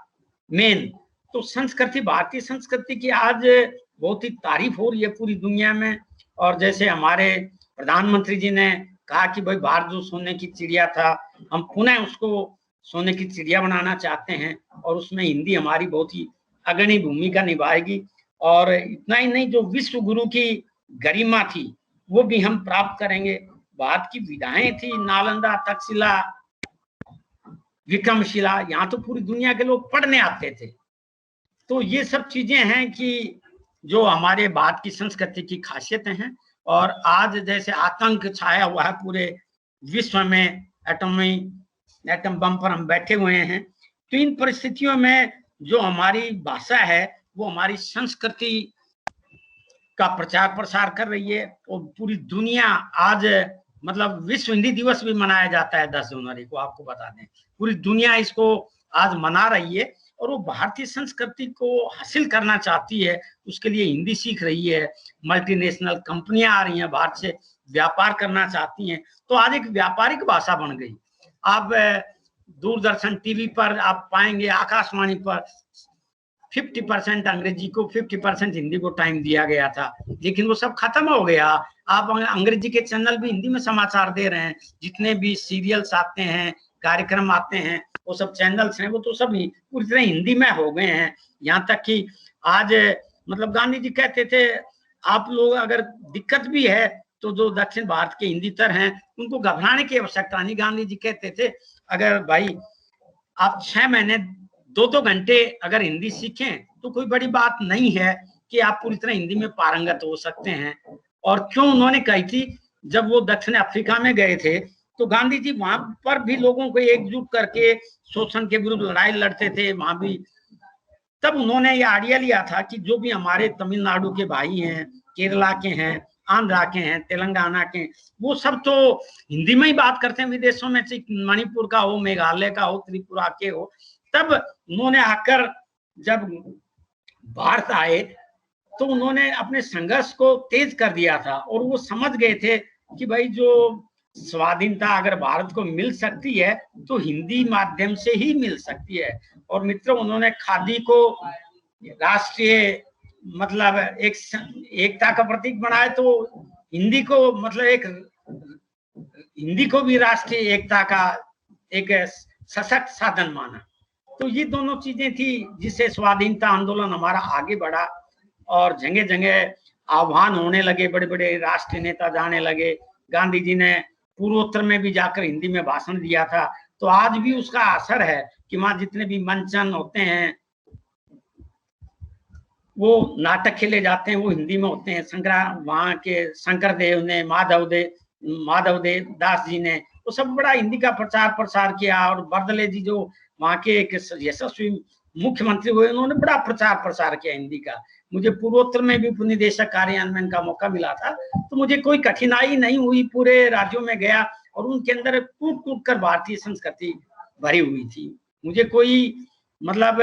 मेन। तो संस्कृति भारतीय संस्कृति की आज बहुत ही तारीफ हो रही है पूरी दुनिया में। और जैसे हमारे प्रधानमंत्री जी ने कहा कि भाई भारत जो सोने की चिड़िया था हम पुनः उसको सोने की चिड़िया बनाना चाहते हैं और उसमें हिंदी हमारी बहुत ही अग्रणी भूमिका निभाएगी। और इतना ही नहीं, जो विश्व गुरु की गरिमा थी वो भी हम प्राप्त करेंगे। भारत की विधाएं थी नालंदा तक्षशिला विक्रमशिला, यहाँ तो पूरी दुनिया के लोग पढ़ने आते थे। तो ये सब चीजें हैं कि जो हमारे भारत की संस्कृति की खासियतें हैं। और आज जैसे आतंक छाया हुआ है पूरे विश्व में, एटम बम पर हम बैठे हुए हैं, तो इन परिस्थितियों में जो हमारी भाषा है वो हमारी संस्कृति का प्रचार प्रसार कर रही है। और पूरी दुनिया आज मतलब विश्व हिंदी दिवस भी मनाया जाता है 10 जनवरी को, आपको बता दें पूरी दुनिया इसको आज मना रही है। और वो भारतीय संस्कृति को हासिल करना चाहती है, उसके लिए हिंदी सीख रही है। मल्टीनेशनल कंपनियां आ रही हैं भारत से, व्यापार करना चाहती हैं, तो आज एक व्यापारिक भाषा बन गई। आप दूरदर्शन टीवी पर आप पाएंगे, आकाशवाणी पर 50% अंग्रेजी को 50% हिंदी को टाइम दिया गया था, लेकिन वो सब खत्म हो गया। आप अंग्रेजी के चैनल भी हिंदी में समाचार दे रहे हैं, जितने भी सीरियल्स आते हैं कार्यक्रम आते हैं वो सब चैनल्स हैं वो तो सब पूरी तरह हिंदी में हो गए हैं। यहाँ तक कि आज मतलब गांधी जी कहते थे आप लोग अगर दिक्कत भी है तो जो दक्षिण भारत के हिंदीतर हैं उनको घबराने की आवश्यकता नहीं। गांधी जी कहते थे अगर भाई आप 6 महीने 2-2 घंटे अगर हिंदी सीखें तो कोई बड़ी बात नहीं है कि आप पूरी तरह हिंदी में पारंगत हो सकते हैं। और क्यों उन्होंने कही थी, जब वो दक्षिण अफ्रीका में गए थे तो गांधी जी वहां पर भी लोगों को एकजुट करके शोषण के विरुद्ध लड़ाई लड़ते थे वहां भी। तब उन्होंने ये आइडिया लिया था कि जो भी हमारे तमिलनाडु के भाई हैं, केरला के हैं, आंध्रा के हैं, तेलंगाना के, वो सब तो हिंदी में ही बात करते हैं विदेशों में, मणिपुर का हो, मेघालय का हो, त्रिपुरा के हो। तब उन्होंने आकर जब भारत आए तो उन्होंने अपने संघर्ष को तेज कर दिया था और वो समझ गए थे कि भाई जो स्वाधीनता अगर भारत को मिल सकती है तो हिंदी माध्यम से ही मिल सकती है। और मित्रों, उन्होंने खादी को राष्ट्रीय मतलब एक एकता का प्रतीक बनाया, तो हिंदी को मतलब एक हिंदी को भी राष्ट्रीय एकता का एक सशक्त साधन माना। तो ये दोनों चीजें थी जिससे स्वाधीनता आंदोलन हमारा आगे बढ़ा और जगह जगह आह्वान होने लगे, बड़े बड़े राष्ट्रीय नेता जाने लगे। गांधी जी ने पूर्वोत्तर में भी जाकर हिंदी में भाषण दिया था, तो आज भी उसका असर है कि वहां जितने भी मंचन होते हैं वो नाटक खेले जाते हैं वो हिंदी में होते हैं। वहां के शंकरदेव ने, माधवदेव दास जी ने वो सब बड़ा हिंदी का प्रचार प्रसार किया। और बर्दले जी जो वहां के एक यशस्वी मुख्यमंत्री हुए, उन्होंने बड़ा प्रचार प्रसार किया हिंदी का। मुझे पूर्वोत्तर में भी निदेशक कार्यान्वयन का मौका मिला था, तो मुझे कोई कठिनाई नहीं हुई। पूरे राज्यों में गया और उनके अंदर कूट कूट कर भारतीय संस्कृति भरी हुई थी। मुझे कोई मतलब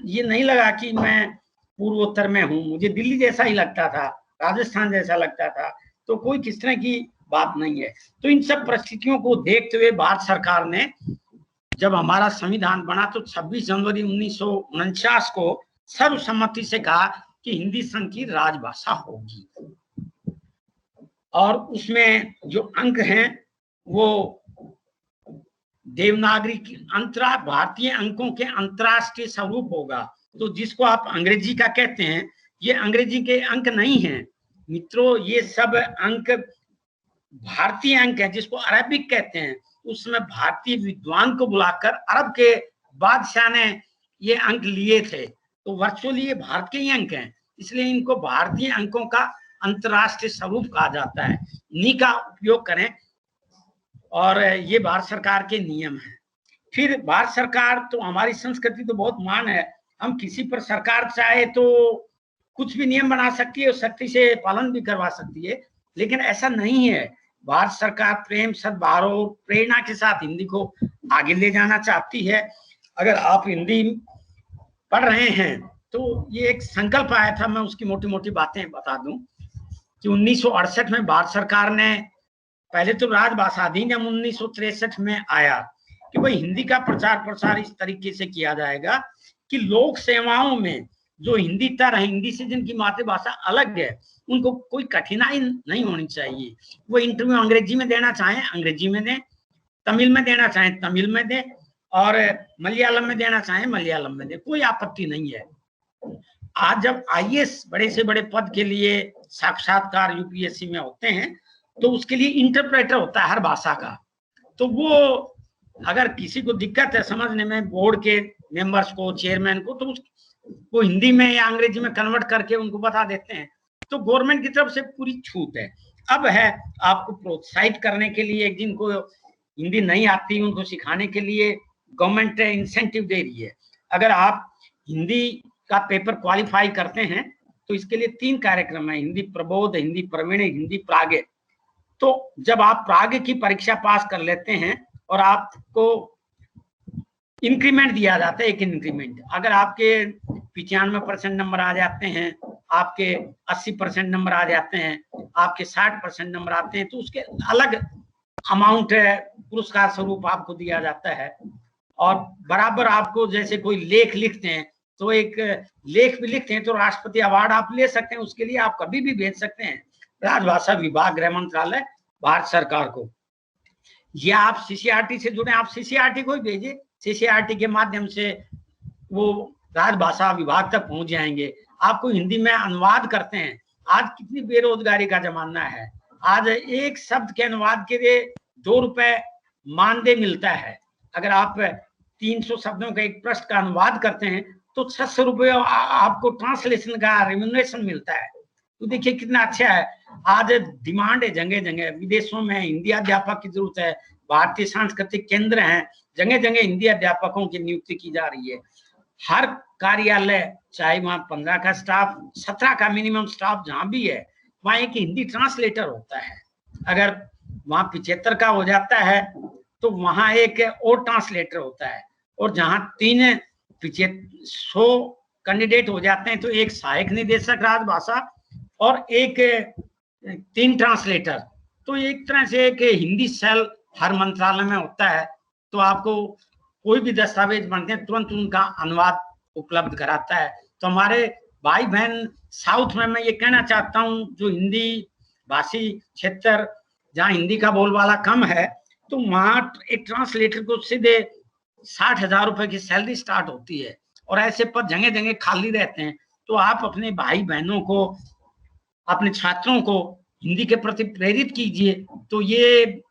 ये नहीं लगा कि मैं पूर्वोत्तर में हूँ, मुझे दिल्ली जैसा ही लगता था, राजस्थान जैसा लगता था, तो कोई किस तरह की बात नहीं है। तो इन सब परिस्थितियों को देखते हुए भारत सरकार ने जब हमारा संविधान बना तो 26 जनवरी 1949 को सर्वसम्मति से कहा कि हिंदी संघ की राजभाषा होगी। और उसमें जो अंक हैं वो देवनागरी की भारतीय अंकों के अंतरराष्ट्रीय स्वरूप होगा। तो जिसको आप अंग्रेजी का कहते हैं, ये अंग्रेजी के अंक नहीं हैं मित्रों, ये सब अंक भारतीय अंक है, जिसको अरबिक कहते हैं। उसमें भारतीय विद्वान को बुलाकर अरब के बादशाह ने ये अंक लिए थे, तो वर्चुअली ये भारत के ही अंक हैं, इसलिए इनको भारतीय अंकों का अंतरराष्ट्रीय स्वरूप कहा जाता है। नी का उपयोग करें। और ये भारत सरकार के नियम है। फिर भारत सरकार तो, हमारी संस्कृति तो बहुत मान है, हम किसी पर सरकार चाहे तो कुछ भी नियम बना सकती है और सख्ती से पालन भी करवा सकती है, लेकिन ऐसा नहीं है। भारत सरकार प्रेम, सद्भाव, प्रेरणा के साथ हिंदी को आगे ले जाना चाहती है। अगर आप हिंदी पढ़ रहे हैं तो ये एक संकल्प आया था, मैं उसकी मोटी मोटी बातें बता दूं कि 1968 में भारत सरकार ने, पहले तो राजभाषा अधिनियम 1963 में आया कि भाई हिंदी का प्रचार प्रसार इस तरीके से किया जाएगा कि लोक सेवाओं में जो हिंदी तर है, हिंदी से जिनकी मातृभाषा अलग है, उनको कोई कठिनाई नहीं होनी चाहिए। वो इंटरव्यू अंग्रेजी में देना चाहें अंग्रेजी में दें, तमिल में देना चाहें तमिल में दें, और मलयालम में देना चाहें मलयालम में दें, कोई आपत्ति नहीं है। आज जब आईएएस बड़े से बड़े पद के लिए साक्षात्कार यूपीएससी में होते हैं तो उसके लिए इंटरप्रेटर होता है हर भाषा का। तो वो अगर किसी को दिक्कत है समझने में, बोर्ड के मेंबर्स को, चेयरमैन को, तो वो हिंदी में या अंग्रेजी में कन्वर्ट करके उनको बता देते हैं। तो गवर्नमेंट की तरफ से पूरी छूट है। अब है आपको प्रोत्साहित करने के लिए, जिनको हिंदी नहीं आती उनको सिखाने के लिए गवर्नमेंट इंसेंटिव दे रही है। अगर आप हिंदी का पेपर क्वालिफाई करते हैं तो इसके लिए 3 कार्यक्रम है, हिंदी प्रबोध, हिंदी प्रवीण, हिंदी प्राज्ञ। तो जब आप प्राज्ञ की परीक्षा पास कर लेते हैं और आपको इंक्रीमेंट दिया जाता है, एक इंक्रीमेंट, अगर आपके 95% नंबर आ जाते हैं, आपके 80% नंबर आ जाते हैं, आपके 60% नंबर आते हैं, तो उसके अलग अमाउंट पुरस्कार स्वरूप आपको दिया जाता है। और बराबर आपको जैसे कोई लेख लिखते हैं तो एक लेख भी लिखते हैं तो राष्ट्रपति अवार्ड आप ले सकते हैं, उसके लिए आप कभी भी भेज सकते हैं राजभाषा विभाग, गृह मंत्रालय, भारत सरकार को। या आप सीसीआरटी से जुड़े, आप सीसीआरटी को ही भेजिए, सीसीआरटी के माध्यम से वो राजभाषा विभाग तक पहुंच जाएंगे। आपको हिंदी में अनुवाद करते हैं। आज कितनी बेरोजगारी का जमाना है, आज एक शब्द के अनुवाद के लिए 2 रुपए मानदेय मिलता है। अगर आप 300 शब्दों का एक पृष्ठ का अनुवाद करते हैं तो 600 रुपये आपको ट्रांसलेशन का रेम्यूनरेशन मिलता है। तो देखिए कितना अच्छा है। आज डिमांड है जगह जगह, विदेशों में हिंदी अध्यापक की जरूरत है, भारतीय सांस्कृतिक केंद्र हैं, जगह जगह हिंदी अध्यापकों की नियुक्ति की जा रही है। हर कार्यालय, चाहे वहाँ 15 का स्टाफ, 17 का मिनिमम स्टाफ जहाँ भी है, वहाँ एक हिंदी ट्रांसलेटर होता है। अगर वहाँ 75 का हो जाता है तो वहाँ एक और ट्रांसलेटर होता है, और जहाँ 300 कैंडिडेट हो जाते हैं तो एक सहायक निदेशक राजभाषा और एक 3 ट्रांसलेटर। तो एक तरह से एक हिंदी सेल हर मंत्रालय में होता है। तो आपको कोई भी दस्तावेज बनते हैं तुरंत उनका अनुवाद उपलब्ध कराता है। तो हमारे भाई बहन साउथ में मैं ये कहना चाहता हूँ, जो हिंदी भाषी क्षेत्र जहाँ हिंदी का बोलबाला कम है, तो वहाँ एक ट्रांसलेटर को सीधे 60,000 रुपए की सैलरी स्टार्ट होती है, और ऐसे पद जगह जगह खाली रहते हैं। तो आप अपने भाई बहनों को, अपने छात्रों को हिंदी के प्रति प्रेरित कीजिए, तो ये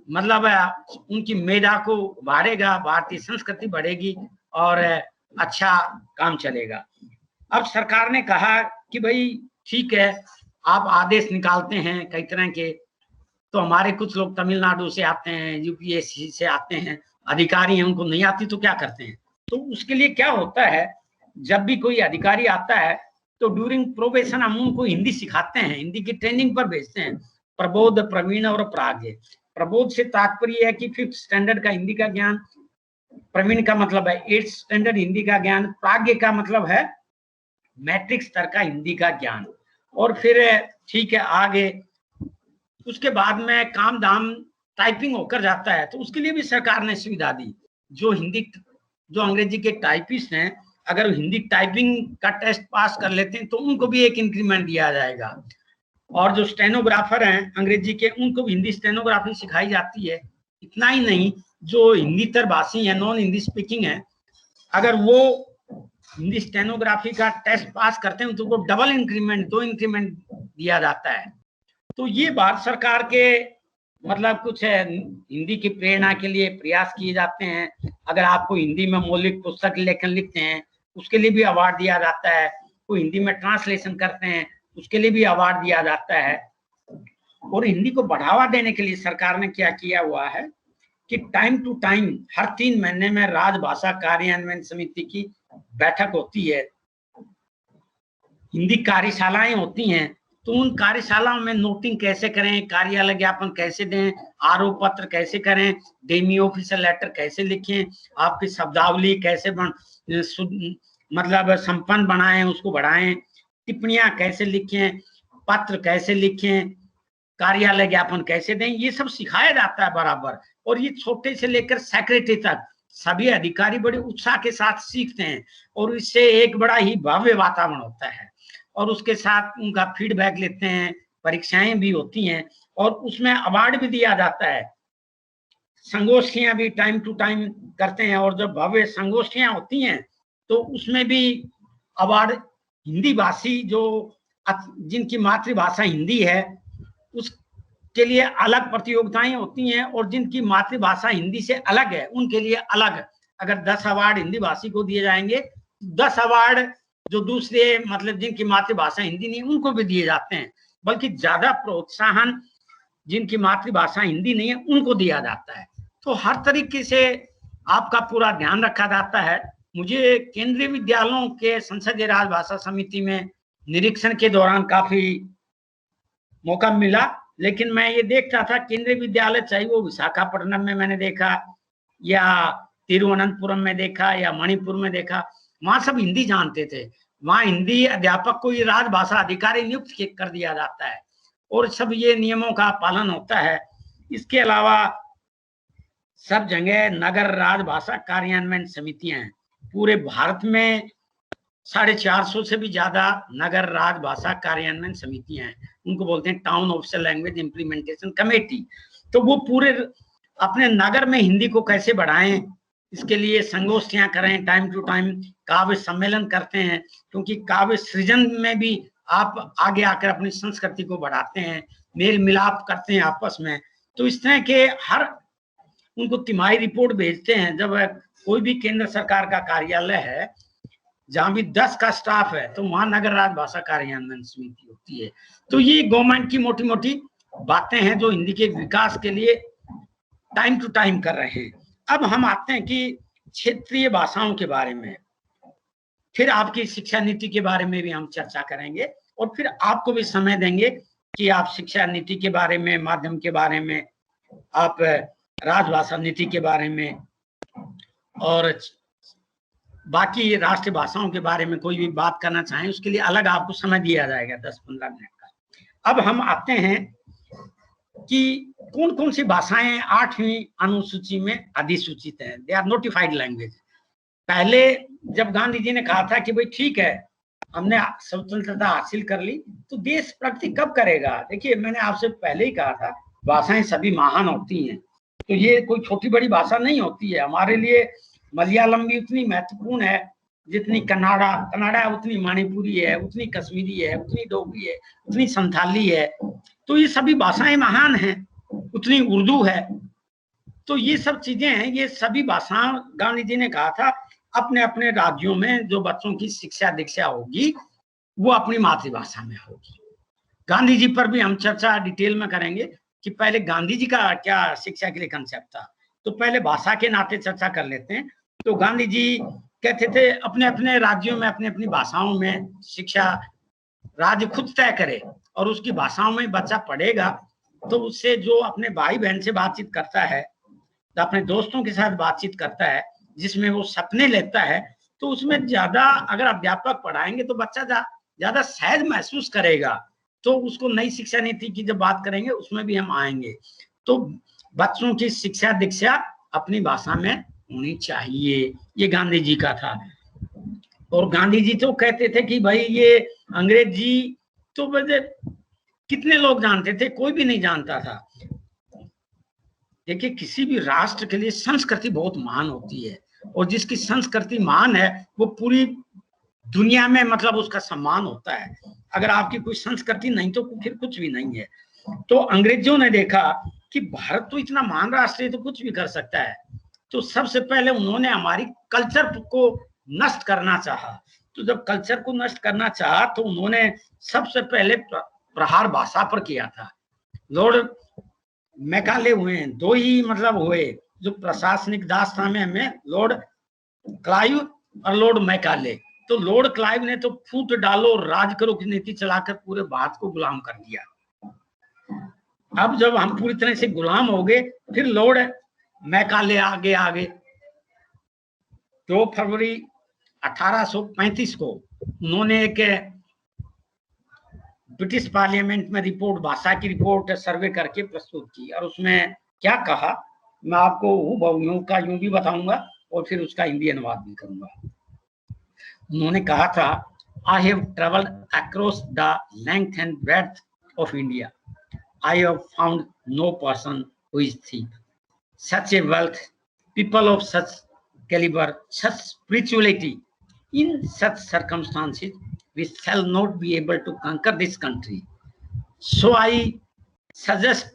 मतलब उनकी मेधा को बढ़ेगा, भारतीय संस्कृति बढ़ेगी और अच्छा काम चलेगा। अब सरकार ने कहा कि भाई ठीक है, आप आदेश निकालते हैं कई तरह के, तो हमारे कुछ लोग तमिलनाडु से आते हैं, यूपीएससी से आते हैं, अधिकारी हैं, उनको नहीं आती तो क्या करते हैं। तो उसके लिए क्या होता है, जब भी कोई अधिकारी आता है तो ड्यूरिंग प्रोबेशन हम उनको हिंदी सिखाते हैं, हिंदी की ट्रेनिंग पर भेजते हैं, प्रबोध, प्रवीण और प्राज्ञ। प्रबोध से तात्पर्य है कि 5th स्टैंडर्ड का हिंदी का ज्ञान, प्रवीण का मतलब है 8th स्टैंडर्ड हिंदी का ज्ञान, प्राज्ञ का मतलब है मैट्रिक स्तर का हिंदी का ज्ञान। और फिर ठीक है आगे उसके बाद में काम धाम टाइपिंग होकर जाता है, तो उसके लिए भी सरकार ने सुविधा दी। जो अंग्रेजी के टाइपिस्ट हैं, अगर हिंदी टाइपिंग का टेस्ट पास कर लेते हैं तो उनको भी एक इंक्रीमेंट दिया जाएगा। और जो स्टेनोग्राफर हैं अंग्रेजी के, उनको भी हिंदी स्टेनोग्राफी सिखाई जाती है। इतना ही नहीं, जो हिंदी तर भाषी है, नॉन हिंदी स्पीकिंग है, अगर वो हिंदी स्टेनोग्राफी का टेस्ट पास करते हैं तो वो डबल इंक्रीमेंट, 2 इंक्रीमेंट दिया जाता है। तो ये भारत सरकार के मतलब कुछ है, हिंदी की प्रेरणा के लिए प्रयास किए जाते हैं। अगर आपको हिंदी में मौलिक पुस्तक लेखन लिखते हैं उसके लिए भी अवार्ड दिया जाता है, कोई हिंदी में ट्रांसलेशन करते हैं उसके लिए भी अवार्ड दिया जाता है। और हिंदी को बढ़ावा देने के लिए सरकार ने क्या किया हुआ है कि टाइम टू टाइम हर 3 महीने में राजभाषा कार्यान्वयन समिति की बैठक होती है, हिंदी कार्यशालाएं होती हैं। तो उन कार्यशालाओं में नोटिंग कैसे करें, कार्यालय ज्ञापन कैसे दें, आरोप पत्र कैसे करें, डेमी ऑफिशियल लेटर कैसे लिखें, आपकी शब्दावली कैसे मतलब संपन्न बनाएं, उसको बढ़ाएं, टिप्पणियां कैसे लिखें, पत्र कैसे लिखें, कार्यालय ज्ञापन कैसे दें, ये सब सिखाया जाता है बराबर। और ये छोटे से लेकर सेक्रेटरी तक सभी अधिकारी बड़े उत्साह के साथ सीखते हैं और इससे एक बड़ा ही भव्य वातावरण होता है। और उसके साथ उनका फीडबैक लेते हैं, परीक्षाएं भी होती हैं और उसमें अवार्ड भी दिया जाता है। संगोष्ठियां भी टाइम टू टाइम करते हैं और जब भव्य संगोष्ठियां होती हैं तो उसमें भी अवार्ड हिंदी भाषी जो जिनकी मातृभाषा हिंदी है उसके लिए अलग प्रतियोगिताएं होती हैं और जिनकी मातृभाषा हिंदी से अलग है उनके लिए अलग। अगर 10 अवार्ड हिंदी भाषी को दिए जाएंगे, 10 अवार्ड जो दूसरे मतलब जिनकी मातृभाषा हिंदी नहीं उनको भी दिए जाते हैं, बल्कि ज्यादा प्रोत्साहन जिनकी मातृभाषा हिंदी नहीं है उनको दिया जाता है। तो हर तरीके से आपका पूरा ध्यान रखा जाता है। मुझे केंद्रीय विद्यालयों के संसदीय राजभाषा समिति में निरीक्षण के दौरान काफी मौका मिला, लेकिन मैं ये देखता था केंद्रीय विद्यालय चाहे वो विशाखापट्टनम में मैंने देखा या तिरुवनंतपुरम में देखा या मणिपुर में देखा, वहां सब हिंदी जानते थे। वहां हिंदी अध्यापक को ये राजभाषा अधिकारी नियुक्त कर दिया जाता है और सब ये नियमों का पालन होता है। इसके अलावा सब जगह नगर राजभाषा कार्यान्वयन समितियां हैं। पूरे भारत में 450 से भी ज्यादा नगर राजभाषा कार्यान्वयन समितियां हैं, उनको बोलते हैं town official language implementation committee. तो वो पूरे अपने नगर में हिंदी को कैसे बढ़ाएं, इसके लिए संगोष्ठियां करें, टाइम टू टाइम काव्य सम्मेलन करते हैं, क्योंकि काव्य सृजन में भी आप आगे आकर अपनी संस्कृति को बढ़ाते हैं, मेल मिलाप करते हैं आपस में। तो इस तरह के हर उनको तिमाही रिपोर्ट भेजते हैं। जब कोई भी केंद्र सरकार का कार्यालय है जहां भी 10 का स्टाफ है तो वहां नगर राजभाषा कार्यान्वयन समिति होती है। तो ये गवर्नमेंट की मोटी मोटी बातें हैं जो हिंदी के विकास के लिए टाइम टू टाइम कर रहे हैं। अब हम आते हैं कि क्षेत्रीय भाषाओं के बारे में, फिर आपकी शिक्षा नीति के बारे में भी हम चर्चा करेंगे और फिर आपको भी समय देंगे कि आप शिक्षा नीति के बारे में, माध्यम के बारे में, आप राजभाषा नीति के बारे में और बाकी राष्ट्रीय भाषाओं के बारे में कोई भी बात करना चाहें उसके लिए अलग आपको समय दिया जाएगा 10-15 मिनट का। अब हम आते हैं कि कौन कौन सी भाषाएं 8वीं अनुसूची में अधिसूचित हैं, दे आर नोटिफाइड लैंग्वेज। पहले जब गांधी जी ने कहा था कि भाई ठीक है हमने स्वतंत्रता हासिल कर ली तो देश प्रगति कब करेगा, देखिए मैंने आपसे पहले ही कहा था भाषाएं सभी महान होती हैं, तो ये कोई छोटी बड़ी भाषा नहीं होती है। हमारे लिए मलयालम भी उतनी महत्वपूर्ण है जितनी कन्नाडा उतनी मणिपुरी है, उतनी कश्मीरी है, उतनी डोगरी है, उतनी संथाली है। तो ये सभी भाषाएं महान हैं, उतनी उर्दू है। तो ये सब चीजें हैं, ये सभी भाषाएं गांधी जी ने कहा था अपने अपने राज्यों में जो बच्चों की शिक्षा दीक्षा होगी वो अपनी मातृभाषा में होगी। गांधी जी पर भी हम चर्चा डिटेल में करेंगे कि पहले गांधी जी का क्या शिक्षा के लिए कंसेप्ट था। तो पहले भाषा के नाते चर्चा कर लेते हैं। तो गांधी जी कहते थे अपने अपने राज्यों में अपनी अपनी भाषाओं में शिक्षा राज्य खुद तय करे और उसकी भाषाओं में बच्चा पढ़ेगा तो उससे जो अपने भाई बहन से बातचीत करता है, तो अपने दोस्तों के साथ बातचीत करता है, जिसमें वो सपने लेता है, तो उसमें ज्यादा अगर अध्यापक पढ़ाएंगे तो बच्चा ज्यादा सहज महसूस करेगा। तो उसको नई शिक्षा नीति की जब बात करेंगे उसमें भी हम आएंगे। तो बच्चों की शिक्षा दीक्षा अपनी भाषा में होनी चाहिए, ये गांधी जी का था। और गांधी जी तो कहते थे कि भाई ये अंग्रेजी तो कितने लोग जानते थे, कोई भी नहीं जानता था। देखिए किसी भी राष्ट्र के लिए संस्कृति बहुत महान होती है और जिसकी संस्कृति महान है वो पूरी दुनिया में मतलब उसका सम्मान होता है। अगर आपकी कोई संस्कृति नहीं तो फिर कुछ भी नहीं है। तो अंग्रेजों ने देखा कि भारत तो इतना महान राष्ट्र है तो कुछ भी कर सकता है, तो सबसे पहले उन्होंने हमारी कल्चर को नष्ट करना चाहा। तो जब कल्चर को नष्ट करना चाहा तो उन्होंने सबसे पहले प्रहार भाषा पर किया था। लॉर्ड मैकाले हुए हैं, 2 ही मतलब हुए जो प्रशासनिक दास्तान में हमें, लॉर्ड क्लाइव और लॉर्ड मैकाले। तो लॉर्ड क्लाइव ने तो फूट डालो राज करो की नीति चलाकर पूरे भारत को गुलाम कर दिया। अब जब हम पूरी तरह से गुलाम हो गए, फिर लॉर्ड मैकाले आगे 2 फरवरी 1835 को उन्होंने एक ब्रिटिश पार्लियामेंट में रिपोर्ट, भाषा की रिपोर्ट सर्वे करके प्रस्तुत की, और उसमें क्या कहा मैं आपको यूं का यूं भी बताऊंगा और फिर उसका हिंदी अनुवाद भी करूंगा। उन्होंने कहा था, I have travelled across the length and breadth of India, I have found no person who is think such a wealth, people of such caliber, such spirituality, in such circumstances we shall not be able to conquer this country. So I suggest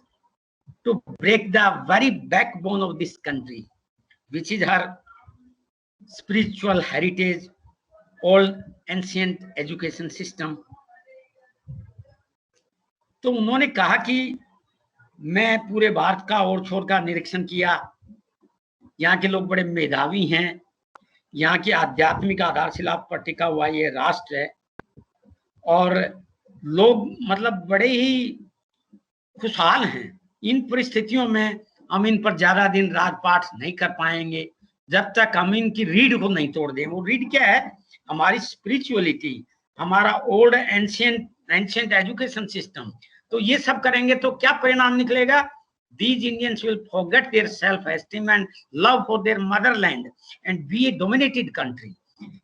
to break the very backbone of this country, which is her spiritual heritage, old ancient education system. तो उन्होंने कहा कि मैं पूरे भारत का और छोर का निरीक्षण किया, यहाँ के लोग बड़े मेधावी हैं, यहाँ की आध्यात्मिक आधारशिला पर टिका हुआ ये राष्ट्र है, और लोग मतलब बड़े ही खुशहाल हैं। इन परिस्थितियों में हम इन पर ज्यादा दिन राजपाट नहीं कर पाएंगे जब तक हम इनकी रीढ़ को नहीं तोड़ दें। वो रीढ़ क्या है? हमारी स्पिरिचुअलिटी, हमारा ओल्ड एंशिएंट एजुकेशन सिस्टम। तो ये सब करेंगे तो क्या परिणाम निकलेगा? These Indians will forget their self-esteem and love for their motherland and be a dominated country.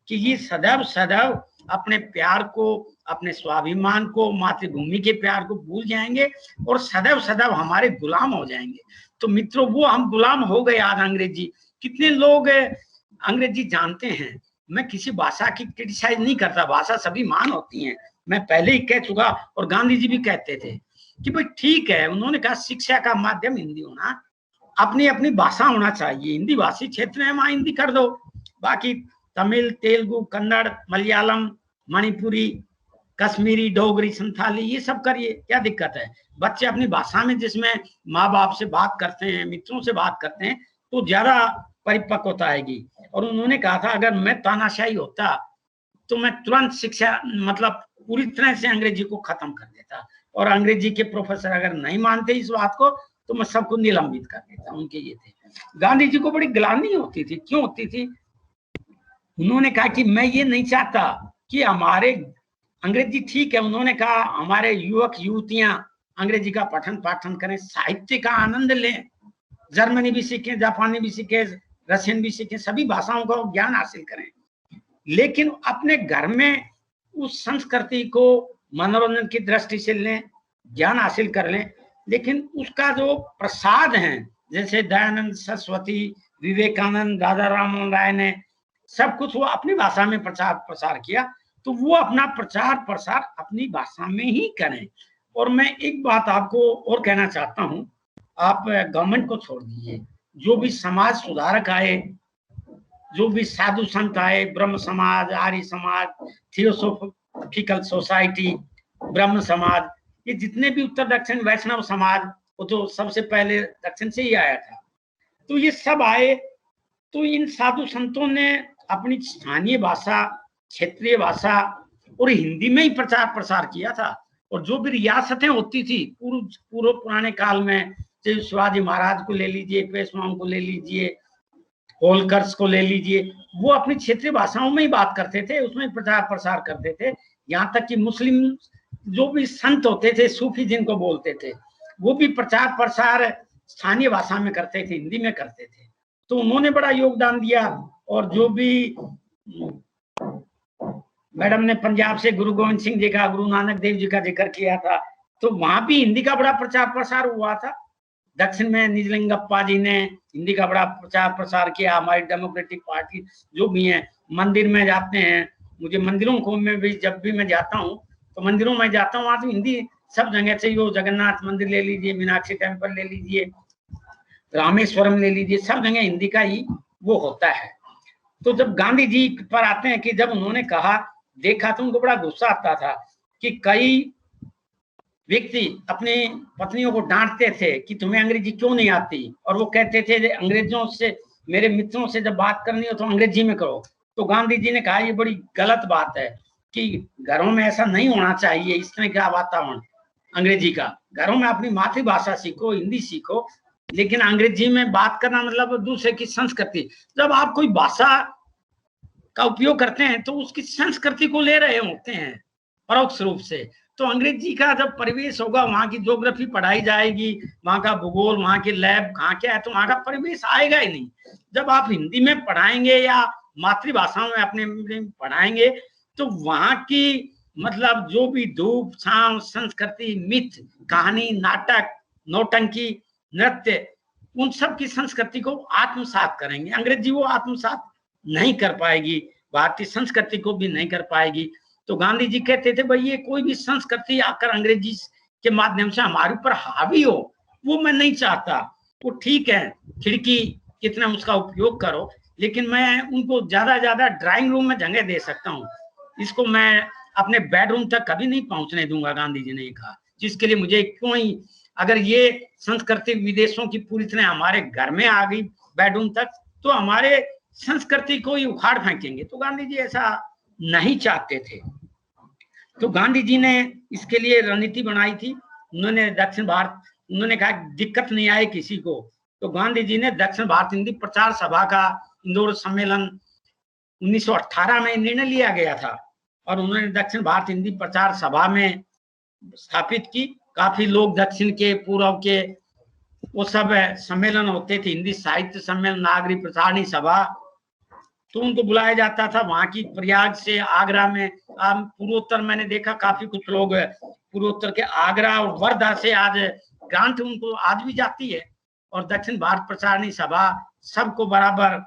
कि ये सदैव अपने प्यार को, अपने स्वाभिमान को, मातृभूमि के प्यार को भूल जाएंगे और सदैव हमारे गुलाम हो जाएंगे। तो मित्रों, वो हम गुलाम हो गए आज अंग्रेजी। कितने लोग अंग्रेजी जानते हैं? मैं किसी भाषा की क्रिटिसाइज नहीं करता, भाषा सभी मान होती हैं, मैं पहले ही कह चुका, और गांधी जी भी कहते थे कि भाई ठीक है, उन्होंने कहा शिक्षा का माध्यम हिंदी होना, अपनी भाषा होना चाहिए, हिंदी भाषी क्षेत्र में वहां हिंदी कर दो, बाकी तमिल, तेलुगु, कन्नड़, मलयालम, मणिपुरी, कश्मीरी, डोगरी, संथाली, ये सब करिए, क्या दिक्कत है? बच्चे अपनी भाषा में, जिसमें माँ बाप से बात करते हैं, मित्रों से बात करते हैं, तो ज्यादा परिपक्वता आएगी। और उन्होंने कहा था, अगर मैं तानाशाही होता तो मैं तुरंत शिक्षा मतलब पूरी तरह से अंग्रेजी को खत्म कर देता, और अंग्रेजी के प्रोफेसर अगर नहीं मानते इस बात को तो मैं सबको निलंबित कर देता। उनके ये थे। गांधी जी को बड़ी ग्लानि होती थी। क्यों होती थी? उन्होंने कहा कि मैं ये नहीं चाहता कि हमारे, अंग्रेजी ठीक है, उन्होंने कहा हमारे युवक युवतियां अंग्रेजी का पठन पाठन करें, साहित्य का आनंद लें, जर्मनी भी सीखें, जापानी भी सीखें, रशियन भी सीखें, सभी भाषाओं का ज्ञान हासिल करें, लेकिन अपने घर में उस संस्कृति को मनोरंजन की दृष्टि से लें, ज्ञान हासिल कर लें, लेकिन उसका जो प्रसाद है, जैसे दयानंद सरस्वती, विवेकानंद, राजा राममोहन राय ने सब कुछ वो अपनी भाषा में प्रचार प्रसार किया, तो वो अपना प्रचार प्रसार अपनी भाषा में ही करें। और मैं एक बात आपको और कहना चाहता हूँ, आप गवर्नमेंट को छोड़ दीजिए, जो भी समाज सुधारक आए, जो भी साधु संत आए, ब्रह्म समाज, आर्य समाज, थियोसोफिकल सोसाइटी, ब्रह्म समाज, ये जितने भी उत्तर दक्षिण वैष्णव समाज, वो तो सबसे पहले दक्षिण से ही आया था, तो ये सब आए, तो इन साधु संतों ने अपनी स्थानीय भाषा, क्षेत्रीय भाषा और हिंदी में ही प्रचार प्रसार किया था। और जो भी रियासतें होती थी पूर्व पुराने काल में, जैसे शिवाजी महाराज को ले लीजिए, पेशवाओं को ले लीजिए, होलकर्स को ले लीजिए, वो अपनी क्षेत्रीय भाषाओं में ही बात करते थे, उसमें प्रचार प्रसार करते थे। यहाँ तक कि मुस्लिम जो भी संत होते थे, सूफी जिनको बोलते थे, वो भी प्रचार प्रसार स्थानीय भाषा में करते थे, हिंदी में करते थे। तो उन्होंने बड़ा योगदान दिया। और जो भी मैडम ने पंजाब से गुरु गोविंद सिंह जी का, गुरु नानक देव जी का जिक्र किया था, तो वहां भी हिंदी का बड़ा प्रचार प्रसार हुआ था। दक्षिण में निजलिंगप्पा जी ने हिंदी का बड़ा प्रचार प्रसार किया। हमारी डेमोक्रेटिक पार्टी जो भी है, मंदिर में जाते हैं, मुझे मंदिरों को में भी, जब भी मैं जाता हूँ तो मंदिरों में जाता हूँ, वहां तो हिंदी सब जगह से, वो जगन्नाथ मंदिर ले लीजिए, मीनाक्षी टेम्पल ले लीजिए, रामेश्वरम ले लीजिए, सब जगह हिंदी का ही वो होता है। तो जब गांधी जी पर आते हैं कि जब उन्होंने कहा, देखा तो उनको बड़ा गुस्सा आता था कि कई व्यक्ति अपनी पत्नियों को डांटते थे कि तुम्हें अंग्रेजी क्यों नहीं आती, और वो कहते थे अंग्रेजों से, मेरे मित्रों से जब बात करनी हो तो अंग्रेजी में करो। तो गांधी जी ने कहा ये बड़ी गलत बात है कि घरों में ऐसा नहीं होना चाहिए, इस तरह का वातावरण अंग्रेजी का। घरों में अपनी मातृभाषा सीखो, हिंदी सीखो, लेकिन अंग्रेजी में बात करना मतलब दूसरे की संस्कृति। जब आप कोई भाषा का उपयोग करते हैं तो उसकी संस्कृति को ले रहे होते हैं परोक्ष रूप से। तो अंग्रेजी का जब परिवेश होगा, वहां की ज्योग्राफी पढ़ाई जाएगी, वहां का भूगोल, वहां के लैब कहाँ क्या है, तो वहां का परिवेश आएगा ही नहीं। जब आप हिंदी में पढ़ाएंगे या मातृभाषा में अपने पढ़ाएंगे तो वहां की मतलब जो भी धूप छांव, संस्कृति, मिथ, कहानी, नाटक, नौटंकी, नृत्य, उन सब की संस्कृति को आत्मसात करेंगे। अंग्रेजी वो आत्मसात नहीं कर पाएगी, भारतीय संस्कृति को भी नहीं कर पाएगी। तो गांधी जी कहते थे भाई ये कोई भी संस्कृति आकर अंग्रेजी के माध्यम से हमारे ऊपर हावी हो, वो मैं नहीं चाहता। वो ठीक है, खिड़की कितना उसका उपयोग करो, लेकिन मैं उनको ज्यादा ड्राइंग रूम में जगह दे सकता हूँ, इसको मैं अपने बेडरूम तक कभी नहीं पहुंचने दूंगा, गांधी जी ने कहा। जिसके लिए मुझे क्यों ही, अगर ये संस्कृति विदेशों की पूरी तरह हमारे घर में आ गई बेडरूम तक, तो हमारे संस्कृति को ही उखाड़ फेंकेंगे। तो गांधी जी ऐसा नहीं चाहते थे। तो गांधी जी ने इसके लिए रणनीति बनाई थी। उन्होंने दक्षिण भारत, उन्होंने कहा दिक्कत नहीं आए किसी को, तो गांधी जी ने दक्षिण भारत हिंदी प्रचार सभा का इंदौर सम्मेलन 1918 में निर्णय लिया गया था, और उन्होंने दक्षिण भारत हिंदी प्रचार सभा में स्थापित की। काफी लोग दक्षिण के, पूर्व के, वो सब सम्मेलन होते थे, हिंदी साहित्य सम्मेलन, नागरिक प्रसारणी सभा, तो उनको बुलाया जाता था। वहां की प्रयाग से, आगरा में, पूर्वोत्तर मैंने देखा काफी कुछ लोग पूर्वोत्तर के आगरा और वर्धा से आज ग्रांट उनको आज भी जाती है। और दक्षिण भारत प्रसारणी सभा सबको बराबर,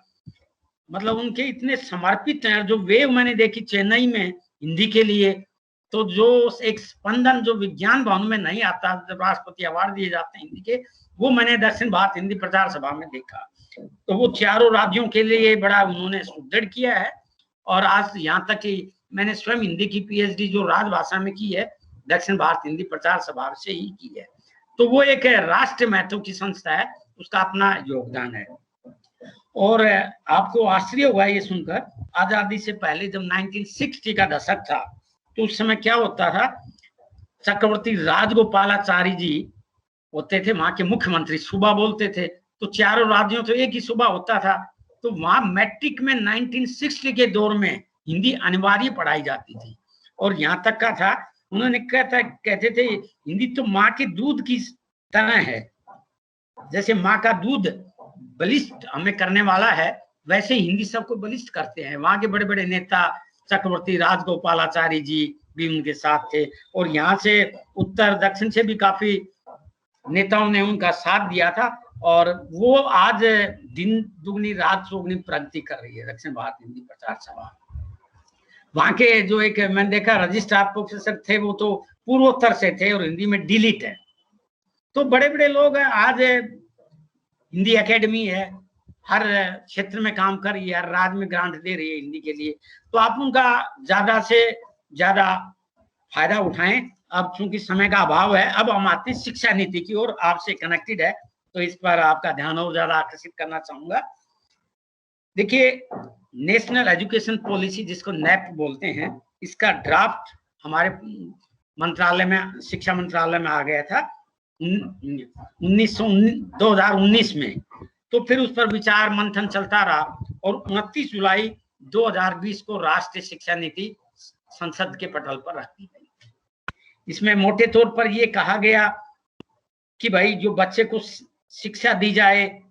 मतलब उनके इतने समर्पित हैं। जो वेव मैंने देखी चेन्नई में हिंदी के लिए, तो जो एक स्पंदन जो विज्ञान भवन में नहीं आता, जब राष्ट्रपति अवार्ड दिए जाते हैं हिंदी के, वो मैंने दक्षिण भारत हिंदी प्रचार सभा में देखा। तो वो चारों राज्यों के लिए बड़ा उन्होंने सुदृढ़ किया है। और आज यहाँ तक कि मैंने स्वयं हिंदी की पीएचडी जो राजभाषा में की है, दक्षिण भारत हिंदी प्रचार सभा से ही की है। तो वो एक राष्ट्र महत्व की संस्था है, उसका अपना योगदान है। और आपको आश्चर्य होगा ये सुनकर, आजादी से पहले जब 1960 का दशक था, तो उस समय क्या होता था, चक्रवर्ती राजगोपालाचारी जी होते थे वहां के मुख्यमंत्री, सुबह बोलते थे, तो चारों राज्यों तो एक ही सुबह होता था। तो वहां मैट्रिक में 1960 के दौर में हिंदी अनिवार्य पढ़ाई जाती थी। और यहाँ तक का था, उन्होंने कहते थे हिंदी तो माँ के दूध की तरह है, जैसे माँ का दूध बलिष्ठ हमें करने वाला है, वैसे हिंदी सबको बलिष्ठ करते हैं। वहां के बड़े बड़े नेता चक्रवर्ती राजगोपालाचारी जी भी उनके साथ थे, और यहाँ से उत्तर दक्षिण से भी काफी नेताओं ने उनका साथ दिया था। और वो आज दिन दुगनी रात चौगुनी प्रगति कर रही है दक्षिण भारत हिंदी प्रचार सभा। वहां के जो एक मैंने देखा रजिस्ट्रार प्रोफेसर थे, वो तो पूर्वोत्तर से थे और हिंदी में डिलीट है। तो बड़े बड़े लोग हैं। आज हिंदी एकेडमी है, हर क्षेत्र में काम कर रही है, हर राज्य में ग्रांट दे रही है हिंदी के लिए। तो आप उनका ज्यादा से ज्यादा फायदा उठाएं। अब चूंकि समय का अभाव है, अब हम आते हैं शिक्षा नीति की ओर, आपसे कनेक्टेड है, तो इस पर आपका ध्यान और ज्यादा आकर्षित करना चाहूंगा। देखिए, नेशनल एजुकेशन पॉलिसी जिसको नैप बोलते हैं, इसका ड्राफ्ट हमारे मंत्रालय में, शिक्षा मंत्रालय में आ गया था 2019 में। तो फिर उस पर विचार मंथन चलता रहा और 29 जुलाई 2020 को राष्ट्रीय शिक्षा नीति संसद के पटल पर रखी गई। इसमें मोटे तौर पर यह कहा गया कि भाई जो बच्चे को शिक्षा दी जाए,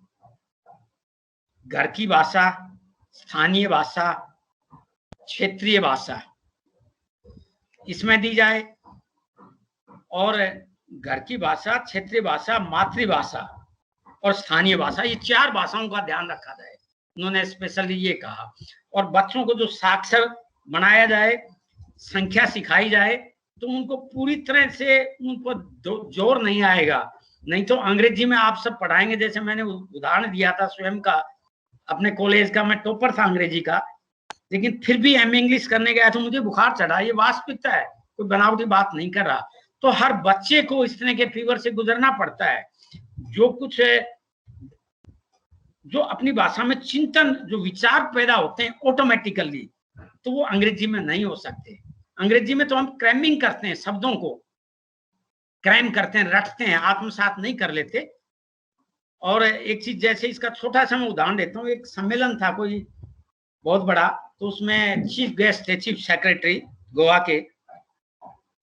घर की भाषा, स्थानीय भाषा, क्षेत्रीय भाषा इसमें दी जाए, और घर की भाषा, क्षेत्रीय भाषा, मातृभाषा और स्थानीय भाषा, ये 4 भाषाओं का ध्यान रखा जाए, उन्होंने स्पेशली ये कहा। और बच्चों को जो साक्षर बनाया जाए, संख्या सिखाई जाए, तो उनको पूरी तरह से उन पर जोर नहीं आएगा। नहीं तो अंग्रेजी में आप सब पढ़ाएंगे, जैसे मैंने उदाहरण दिया था स्वयं का, अपने कॉलेज का, मैं टॉपर था अंग्रेजी का, लेकिन फिर भी एमए इंग्लिश करने गया तो मुझे बुखार चढ़ा। ये वास्तविकता है, कोई बनावटी बात नहीं कर रहा। तो हर बच्चे को इस तरह के फीवर से गुजरना पड़ता है। जो कुछ जो अपनी भाषा में चिंतन, जो विचार पैदा होते हैं ऑटोमेटिकली, तो वो अंग्रेजी में नहीं हो सकते। अंग्रेजी में तो हम क्रैमिंग करते हैं, शब्दों को क्रैम करते हैं, रटते हैं, आत्मसात नहीं कर लेते। और एक चीज, जैसे इसका छोटा सा मैं उदाहरण देता हूँ। एक सम्मेलन था कोई बहुत बड़ा, तो उसमें चीफ गेस्ट थे, चीफ सेक्रेटरी गोवा के।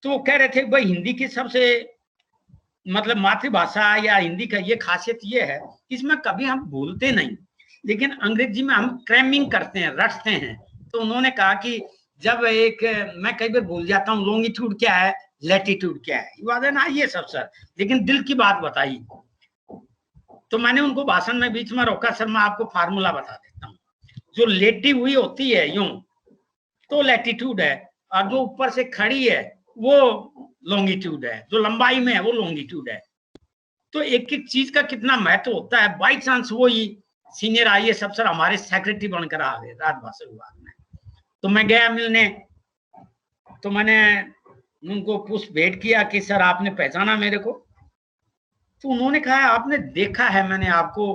तो वो कह रहे थे भाई हिंदी की सबसे मतलब मातृभाषा या हिंदी का ये खासियत ये है, इसमें कभी हम भूलते नहीं, लेकिन अंग्रेजी में हम क्रैमिंग करते हैं, रटते हैं। तो उन्होंने कहा कि जब मैं कई बार भूल जाता हूँ लॉन्गिट्यूड क्या है, लैटिट्यूड क्या है, ना ये सब सर, लेकिन दिल की बात बताई। तो मैंने उनको भाषण में बीच में रोका, सर मैं आपको फार्मूला बता देता हूँ। जो लेटी हुई होती है यूं, तो लैटिट्यूड है, और जो ऊपर से खड़ी है वो लॉन्गिट्यूड है, जो लंबाई में है वो लॉन्गिट्यूड है। तो एक एक चीज का कितना महत्व होता है। बाई चांस वो ही सीनियर IAS अफसर हमारे सेक्रेटरी बनकर आ गए राजभाषा विभाग में। तो मैं गया मिलने, तो मैंने उनको पूछ भेंट किया कि सर आपने पहचाना मेरे को? तो उन्होंने कहा आपने देखा है, मैंने आपको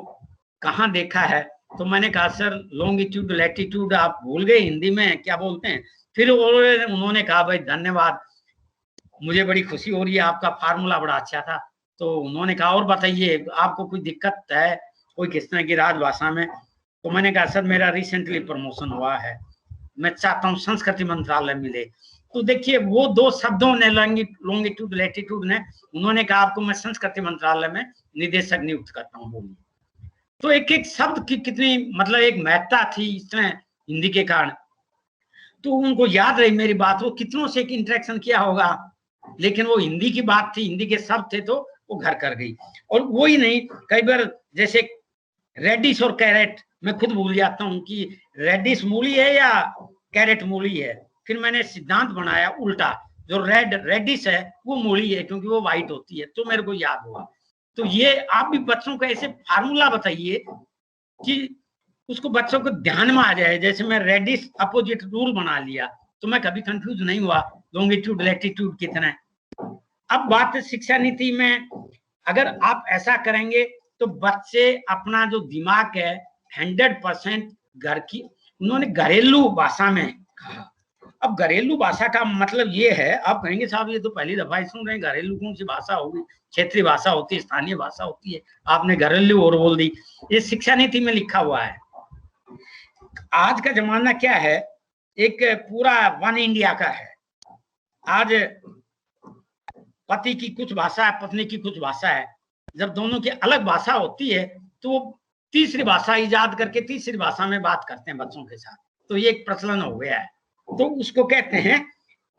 कहाँ देखा है? तो मैंने कहा सर लॉन्गिट्यूड लैटिट्यूड आप भूल गए, हिंदी में क्या बोलते हैं? फिर उन्होंने कहा भाई धन्यवाद, मुझे बड़ी खुशी हो रही है, आपका फार्मूला बड़ा अच्छा था। तो उन्होंने कहा और बताइए आपको कोई दिक्कत है कोई किस तरह की राजभाषा में? तो मैंने कहा सर मेरा रिसेंटली प्रमोशन हुआ है, मैं चाहता हूँ संस्कृति मंत्रालय मिले। तो देखिए वो दो शब्दों ने, लॉन्गिट्यूड लैटिट्यूड ने, उन्होंने कहा आपको मैं संस्कृति मंत्रालय में निदेशक नियुक्त करता हूँ। बोलिए, तो एक एक शब्द की कितनी मतलब एक महत्ता थी इसमें हिंदी के कारण। तो उनको याद रही मेरी बात, वो कितनों से एक इंटरेक्शन किया होगा, लेकिन वो हिंदी की बात थी, हिंदी के शब्द थे, तो वो घर कर गई। और वो ही नहीं, कई बार जैसे रेडिश और कैरेट, मैं खुद भूल जाता हूँ कि रेडिश मूली है या कैरेट मूली है। फिर मैंने सिद्धांत बनाया उल्टा, जो रेडिश है वो मूली है क्योंकि वो व्हाइट होती है, तो मेरे को याद हुआ। तो ये आप भी बच्चों को ऐसे फार्मूला बताइए कि उसको बच्चों को ध्यान में आ जाए। जैसे मैं रेडिश अपोजिट रूल बना लिया तो मैं कभी कंफ्यूज नहीं हुआ लॉन्गिट्यूड लैटिट्यूड कितना है। अब बात शिक्षा नीति में, अगर आप ऐसा करेंगे तो बच्चे अपना जो दिमाग है 100% घर की, उन्होंने घरेलू भाषा में कहा। अब घरेलू भाषा का मतलब ये है, आप कहेंगे साहब ये तो पहली दफा ही सुन रहे हैं, घरेलू कौन सी भाषा होगी? क्षेत्रीय भाषा होती है, स्थानीय भाषा होती है, आपने घरेलू और बोल दी। ये शिक्षा नीति में लिखा हुआ है। आज का जमाना क्या है, एक पूरा वन इंडिया का है। आज पति की कुछ भाषा है, पत्नी की कुछ भाषा है। जब दोनों की अलग भाषा होती है तो तीसरी भाषा इजाद करके तीसरी भाषा में बात करते हैं बच्चों के साथ, तो ये एक प्रचलन हो गया है। तो उसको कहते हैं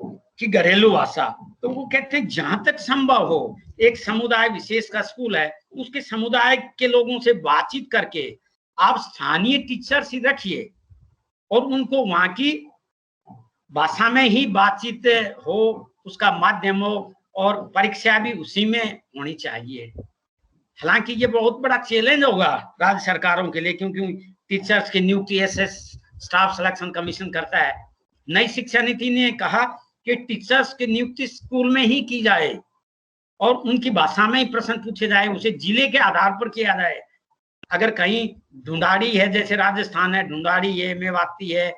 कि घरेलू भाषा। तो वो कहते हैं जहां तक संभव हो, एक समुदाय विशेष का स्कूल है, उसके समुदाय के लोगों से बातचीत करके आप स्थानीय टीचर्स ही रखिए और उनको वहां की भाषा में ही बातचीत हो, उसका माध्यम हो, और परीक्षा भी उसी में होनी चाहिए। हालांकि ये बहुत बड़ा चैलेंज होगा राज्य सरकारों के लिए, क्योंकि टीचर्स की नियुक्ति SS स्टाफ सिलेक्शन कमीशन करता है। नई शिक्षा नीति ने कहा कि टीचर्स की नियुक्ति स्कूल में ही की जाए और उनकी भाषा में ही प्रश्न पूछे जाए, उसे जिले के आधार पर किया जाए। अगर कहीं ढूंढाड़ी है, जैसे राजस्थान है, ढूंढाड़ी है, मेवाती है,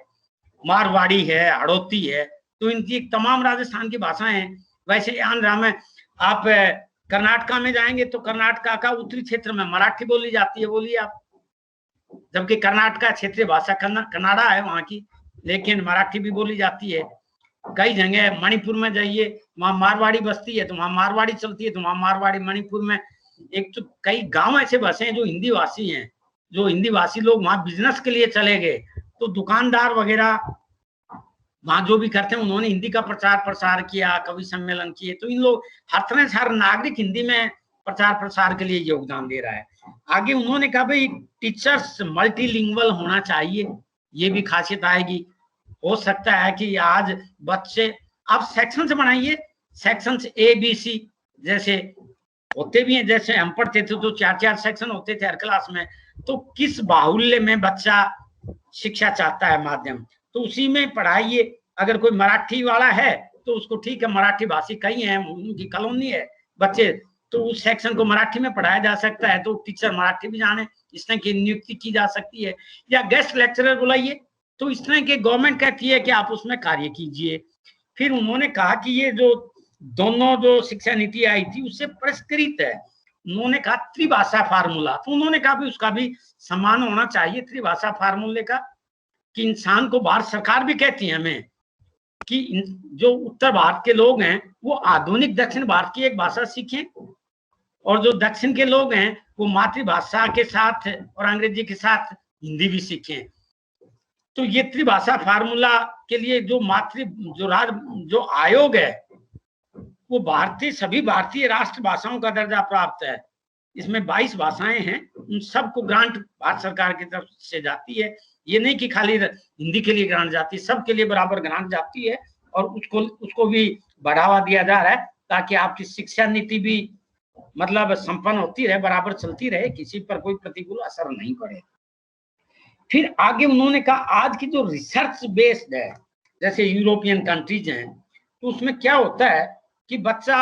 मारवाड़ी है, हड़ौती है, तो इनकी तमाम राजस्थान की भाषाएं हैं। वैसे आंध्रा में, आप कर्नाटका में जाएंगे तो कर्नाटका का उत्तरी क्षेत्र में मराठी बोली जाती है, बोलिए आप। जबकि कर्नाटका क्षेत्रीय भाषा कन्नाडा है वहां की, लेकिन मराठी भी बोली जाती है। कई जगह मणिपुर में जाइए, वहां मारवाड़ी बस्ती है तो वहां मारवाड़ी चलती है, तो वहां मारवाड़ी। मणिपुर में एक तो कई गांव ऐसे बसे हैं जो हिंदी भाषी हैं, जो हिंदी भाषी लोग वहां बिजनेस के लिए चले गए, तो दुकानदार वगैरह वहां जो भी करते हैं उन्होंने हिंदी का प्रचार प्रसार किया, कवि सम्मेलन किए। तो इन लोग हर तरह से, हर नागरिक हिंदी में प्रचार प्रसार के लिए योगदान दे रहा है। आगे उन्होंने कहा भाई टीचर्स मल्टीलिंगुअल होना चाहिए, ये भी खासियत आएगी। हो सकता है कि आज बच्चे, आप सेक्शंस बनाइए, सेक्शंस ABC जैसे होते भी हैं, जैसे हम पढ़ते थे तो 4-4 सेक्शन होते थे हर क्लास में। तो किस बाहुल्य में बच्चा शिक्षा चाहता है माध्यम, तो उसी में पढ़ाइए। अगर कोई मराठी वाला है तो उसको ठीक है, मराठी भाषी कई हैं, उनकी कॉलोनी है बच्चे, तो उस सेक्शन को मराठी में पढ़ाया जा सकता है, तो टीचर मराठी भी जाने, इस तरह की नियुक्ति की जा सकती है। या गेस्ट लेक्चरर बुलाइए, तो इस तरह के गवर्नमेंट कहती है कि आप उसमें कार्य कीजिए। फिर उन्होंने कहा कि ये जो दोनों जो शिक्षा नीति आई थी उससे परिष्कृत है। उन्होंने कहा त्रिभाषा फार्मूला, तो उन्होंने कहा भी उसका भी सम्मान होना चाहिए त्रिभाषा फार्मूले का, कि इंसान को भारत सरकार भी कहती है हमें कि जो उत्तर भारत के लोग हैं वो आधुनिक दक्षिण भारत की एक भाषा सीखें, और जो दक्षिण के लोग हैं वो मातृभाषा के साथ और अंग्रेजी के साथ हिंदी भी सीखें। तो ये त्रिभाषा फार्मूला के लिए जो आयोग है वो सभी भारतीय राष्ट्र भाषाओं का दर्जा प्राप्त है। इसमें 22 भाषाएं हैं, उन सबको ग्रांट भारत सरकार की तरफ से जाती है। ये नहीं कि खाली हिंदी के लिए ग्रांट जाती है, सबके लिए बराबर ग्रांट जाती है, और उसको भी बढ़ावा दिया जा रहा है ताकि आपकी शिक्षा नीति भी मतलब संपन्न होती रहे, बराबर चलती रहे, किसी पर कोई प्रतिकूल असर नहीं पड़े। फिर आगे उन्होंने कहा आज की जो रिसर्च बेस्ड है, जैसे यूरोपियन कंट्रीज हैं, तो उसमें क्या होता है कि बच्चा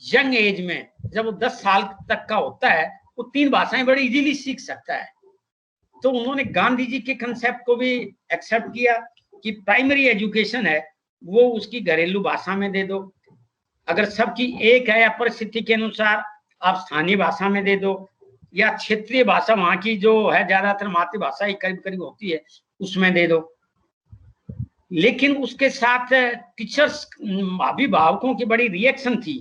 यंग एज में जब वो 10 साल तक का होता है वो 3 भाषाएं बड़ी इजीली सीख सकता है। तो उन्होंने गांधी जी के कंसेप्ट को भी एक्सेप्ट किया कि प्राइमरी एजुकेशन है वो उसकी घरेलू भाषा में दे दो, अगर सबकी एक है या परिस्थिति के अनुसार आप स्थानीय भाषा में दे दो, या क्षेत्रीय भाषा वहां की जो है ज्यादातर मातृभाषा ही करीब करीब होती है उसमें दे दो। लेकिन उसके साथ टीचर्स अभिभावकों की बड़ी रिएक्शन थी,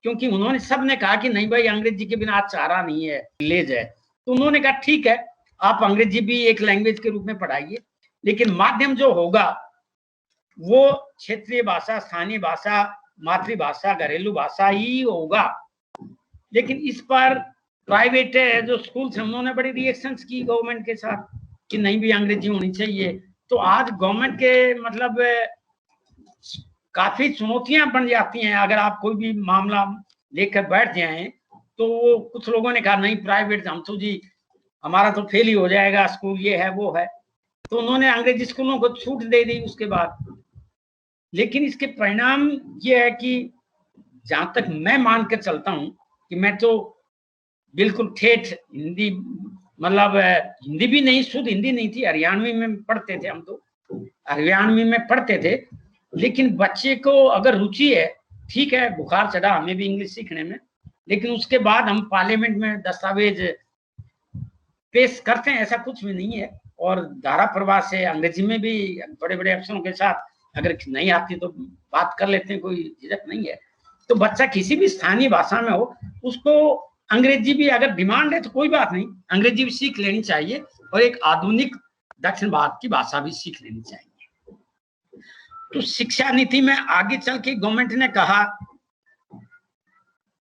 क्योंकि उन्होंने सबने कहा कि नहीं भाई अंग्रेजी के बिना चारा नहीं है, विलेज है। तो उन्होंने कहा ठीक है आप अंग्रेजी भी एक लैंग्वेज के रूप में पढ़ाइए, लेकिन माध्यम जो होगा वो क्षेत्रीय भाषा, स्थानीय भाषा, मातृभाषा, घरेलू भाषा ही होगा। लेकिन इस पर प्राइवेट जो स्कूल्स हैं उन्होंने बड़ी रिएक्शंस की गवर्नमेंट के साथ कि नहीं भी अंग्रेजी होनी चाहिए। तो आज गवर्नमेंट के मतलब काफी चुनौतियां बन जाती हैं। अगर आप कोई भी मामला लेकर बैठ जाएं तो कुछ लोगों ने कहा नहीं प्राइवेट हम तो जी हमारा तो फेल ही हो जाएगा स्कूल, ये है वो है, तो उन्होंने अंग्रेजी स्कूलों को छूट दे दी उसके बाद। लेकिन इसके परिणाम ये है कि जहां तक मैं मान कर चलता हूं कि मैं तो बिल्कुल ठेठ हिंदी, मतलब हिंदी भी नहीं, शुद्ध हिंदी नहीं थी, हरियाणवी में पढ़ते थे हम, तो हरियाणवी में पढ़ते थे। लेकिन बच्चे को अगर रुचि है, ठीक है बुखार चढ़ा हमें भी इंग्लिश सीखने में, लेकिन उसके बाद हम पार्लियामेंट में दस्तावेज पेश करते हैं, ऐसा कुछ भी नहीं है। और धारा प्रवाह से अंग्रेजी में भी बड़े बड़े अफसरों के साथ अगर नहीं आती तो बात कर लेते हैं, कोई झिझक नहीं है। तो बच्चा किसी भी स्थानीय भाषा में हो, उसको अंग्रेजी भी अगर डिमांड है तो कोई बात नहीं, अंग्रेजी भी सीख लेनी चाहिए और एक आधुनिक दक्षिण भारत की भाषा भी सीख लेनी चाहिए। तो शिक्षा नीति में आगे चल के गवर्नमेंट ने कहा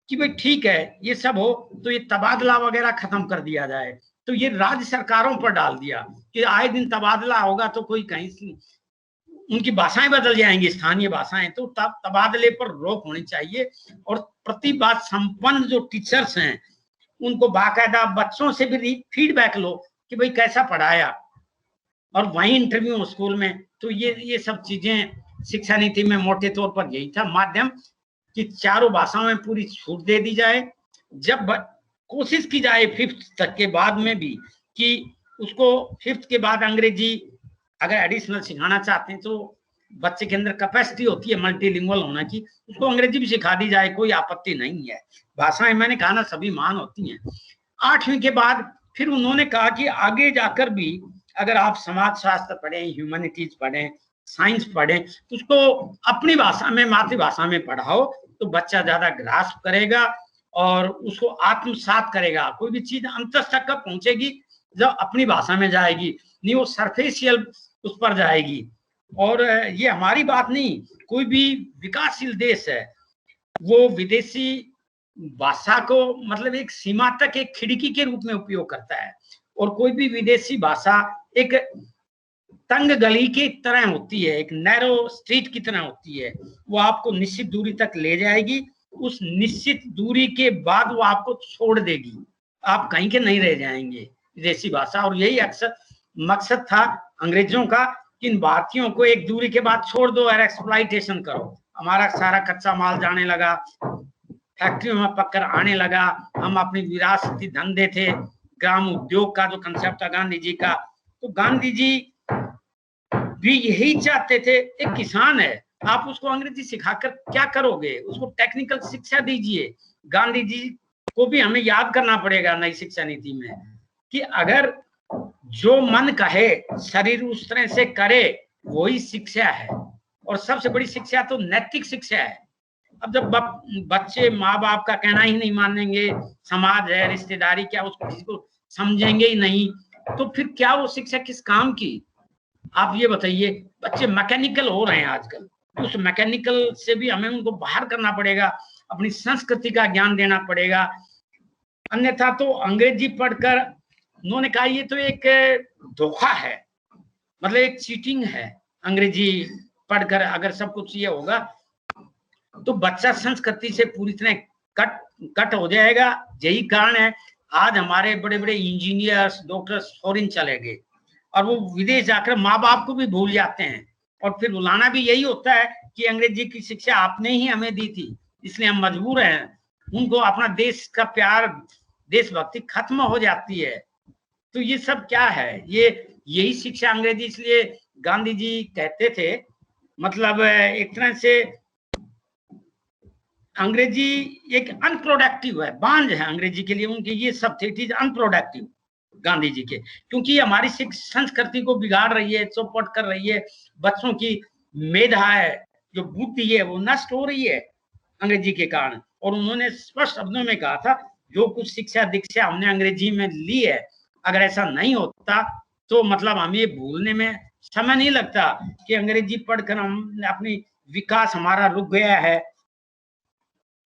कि भाई ठीक है ये सब हो तो ये तबादला वगैरह खत्म कर दिया जाए। तो ये राज्य सरकारों पर डाल दिया कि आए दिन तबादला होगा तो कोई कहीं उनकी भाषाएं बदल जाएंगी, स्थानीय भाषाएं, तो तब तबादले पर रोक होनी चाहिए। और प्रतिभा संपन्न जो टीचर्स हैं उनको बाकायदा बच्चों से भी फीडबैक लो कि भाई कैसा पढ़ाया, और वहीं इंटरव्यू स्कूल में। तो ये सब चीजें शिक्षा नीति में मोटे तौर पर यही था माध्यम कि चारों भाषाओं में पूरी छूट दे दी जाए। जब कोशिश की जाए 5th तक के बाद में भी कि उसको 5th के बाद अंग्रेजी अगर एडिशनल सिखाना चाहते हैं तो बच्चे के अंदर कैपेसिटी होती है मल्टीलिंगुअल होना की, उसको अंग्रेजी भी सिखा दी जाए, कोई आपत्ति नहीं है। भाषाएं मैंने कहा ना सभी मान होती हैं। 8वीं के बाद फिर उन्होंने कहा कि आगे जाकर भी अगर आप समाज शास्त्र पढ़ें, ह्यूमैनिटीज पढ़ें, साइंस पढ़ें, उसको अपनी भाषा में, मातृभाषा में पढ़ाओ तो बच्चा ज्यादा ग्रास्प करेगा और उसको आत्मसात करेगा। कोई भी चीज अंतस तक कब पहुंचेगी जब अपनी भाषा में जाएगी, नहीं वो सरफेशियल उस पर जाएगी। और ये हमारी बात नहीं, कोई भी विकासशील देश है वो विदेशी भाषा को मतलब एक सीमा तक एक खिड़की के रूप में उपयोग करता है, और कोई भी विदेशी भाषा एक तंग गली की तरह होती है, एक नैरो स्ट्रीट की तरह होती है। वो आपको निश्चित दूरी तक ले जाएगी, उस निश्चित दूरी के बाद वो आपको छोड़ देगी, आप कहीं के नहीं रह जाएंगे विदेशी भाषा। और यही अक्सर मकसद था अंग्रेजों का कि इन भारतीयों को एक दूरी के बाद छोड़ दो और एक्सप्लॉइटेशन करो। हमारा सारा कच्चा माल जाने लगा, फैक्ट्रियों में पककर आने लगा, हम अपनी विरासती धंधे थे, ग्राम उद्योग का जो कंसेप्ट था गांधी जी का, तो गांधी जी भी यही चाहते थे। एक किसान है, आप उसको अंग्रेजी सिखाकर क्या करोगे, उसको टेक्निकल शिक्षा दीजिए। गांधी जी को भी हमें याद करना पड़ेगा नई शिक्षा नीति में कि अगर जो मन कहे शरीर उस तरह से करे, वही शिक्षा है। और सबसे बड़ी शिक्षा तो नैतिक शिक्षा है। अब जब बच्चे माँ बाप का कहना ही नहीं मानेंगे, समाज है, रिश्तेदारी क्या, उसको किसी को समझेंगे ही नहीं, तो फिर क्या वो शिक्षा किस काम की? आप ये बताइए, बच्चे मैकेनिकल हो रहे हैं आजकल, उस मैकेनिकल से भी हमें उनको बाहर करना पड़ेगा, अपनी संस्कृति का ज्ञान देना पड़ेगा। अन्यथा तो अंग्रेजी पढ़कर उन्होंने कहा ये तो एक धोखा है, मतलब एक चीटिंग है। अंग्रेजी पढ़कर अगर सब कुछ ये होगा तो बच्चा संस्कृति से पूरी तरह कट हो जाएगा। यही कारण है आज हमारे बड़े बड़े इंजीनियर्स, डॉक्टर्स फॉरेन चले गए और वो विदेश जाकर माँ बाप को भी भूल जाते हैं। और फिर बुलाना भी यही होता है कि अंग्रेजी की शिक्षा आपने ही हमें दी थी, इसलिए हम मजबूर हैं। उनको अपना देश का प्यार, देशभक्ति खत्म हो जाती है। तो ये सब क्या है, यही शिक्षा अंग्रेजी। इसलिए गांधी जी कहते थे, मतलब एक तरह से अंग्रेजी एक अनप्रोडक्टिव है, बांझ है अंग्रेजी के लिए। उनके ये सब थे, it is unproductive Gandhi ji के, क्योंकि हमारी संस्कृति को बिगाड़ रही है, चौपट कर रही है। बच्चों की मेधा है, जो बुद्धि है, वो नष्ट हो रही है अंग्रेजी के कारण। और उन्होंने स्पष्ट शब्दों में कहा था, जो कुछ शिक्षा दीक्षा हमने अंग्रेजी में ली है, अगर ऐसा नहीं होता तो मतलब हमें ये भूलने में समय नहीं लगता कि अंग्रेजी पढ़कर हम अपनी विकास हमारा रुक गया है।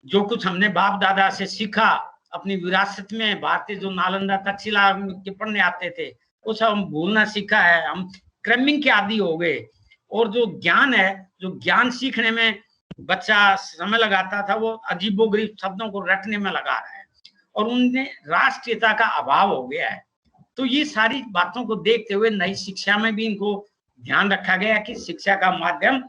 जो कुछ हमने बाप दादा से सीखा अपनी विरासत में, भारतीय जो नालंदा तक्षशिला के पढ़ने आते थे, वो सब हम भूलना सीखा है। हम क्रमिंग के आदी हो गए। और जो ज्ञान है, जो ज्ञान सीखने में बच्चा समय लगाता था, वो अजीबोगरीब शब्दों को रटने में लगा रहा है और उनमें राष्ट्रीयता का अभाव हो गया है। तो ये सारी बातों को देखते हुए नई शिक्षा में भी इनको ध्यान रखा गया कि शिक्षा का माध्यम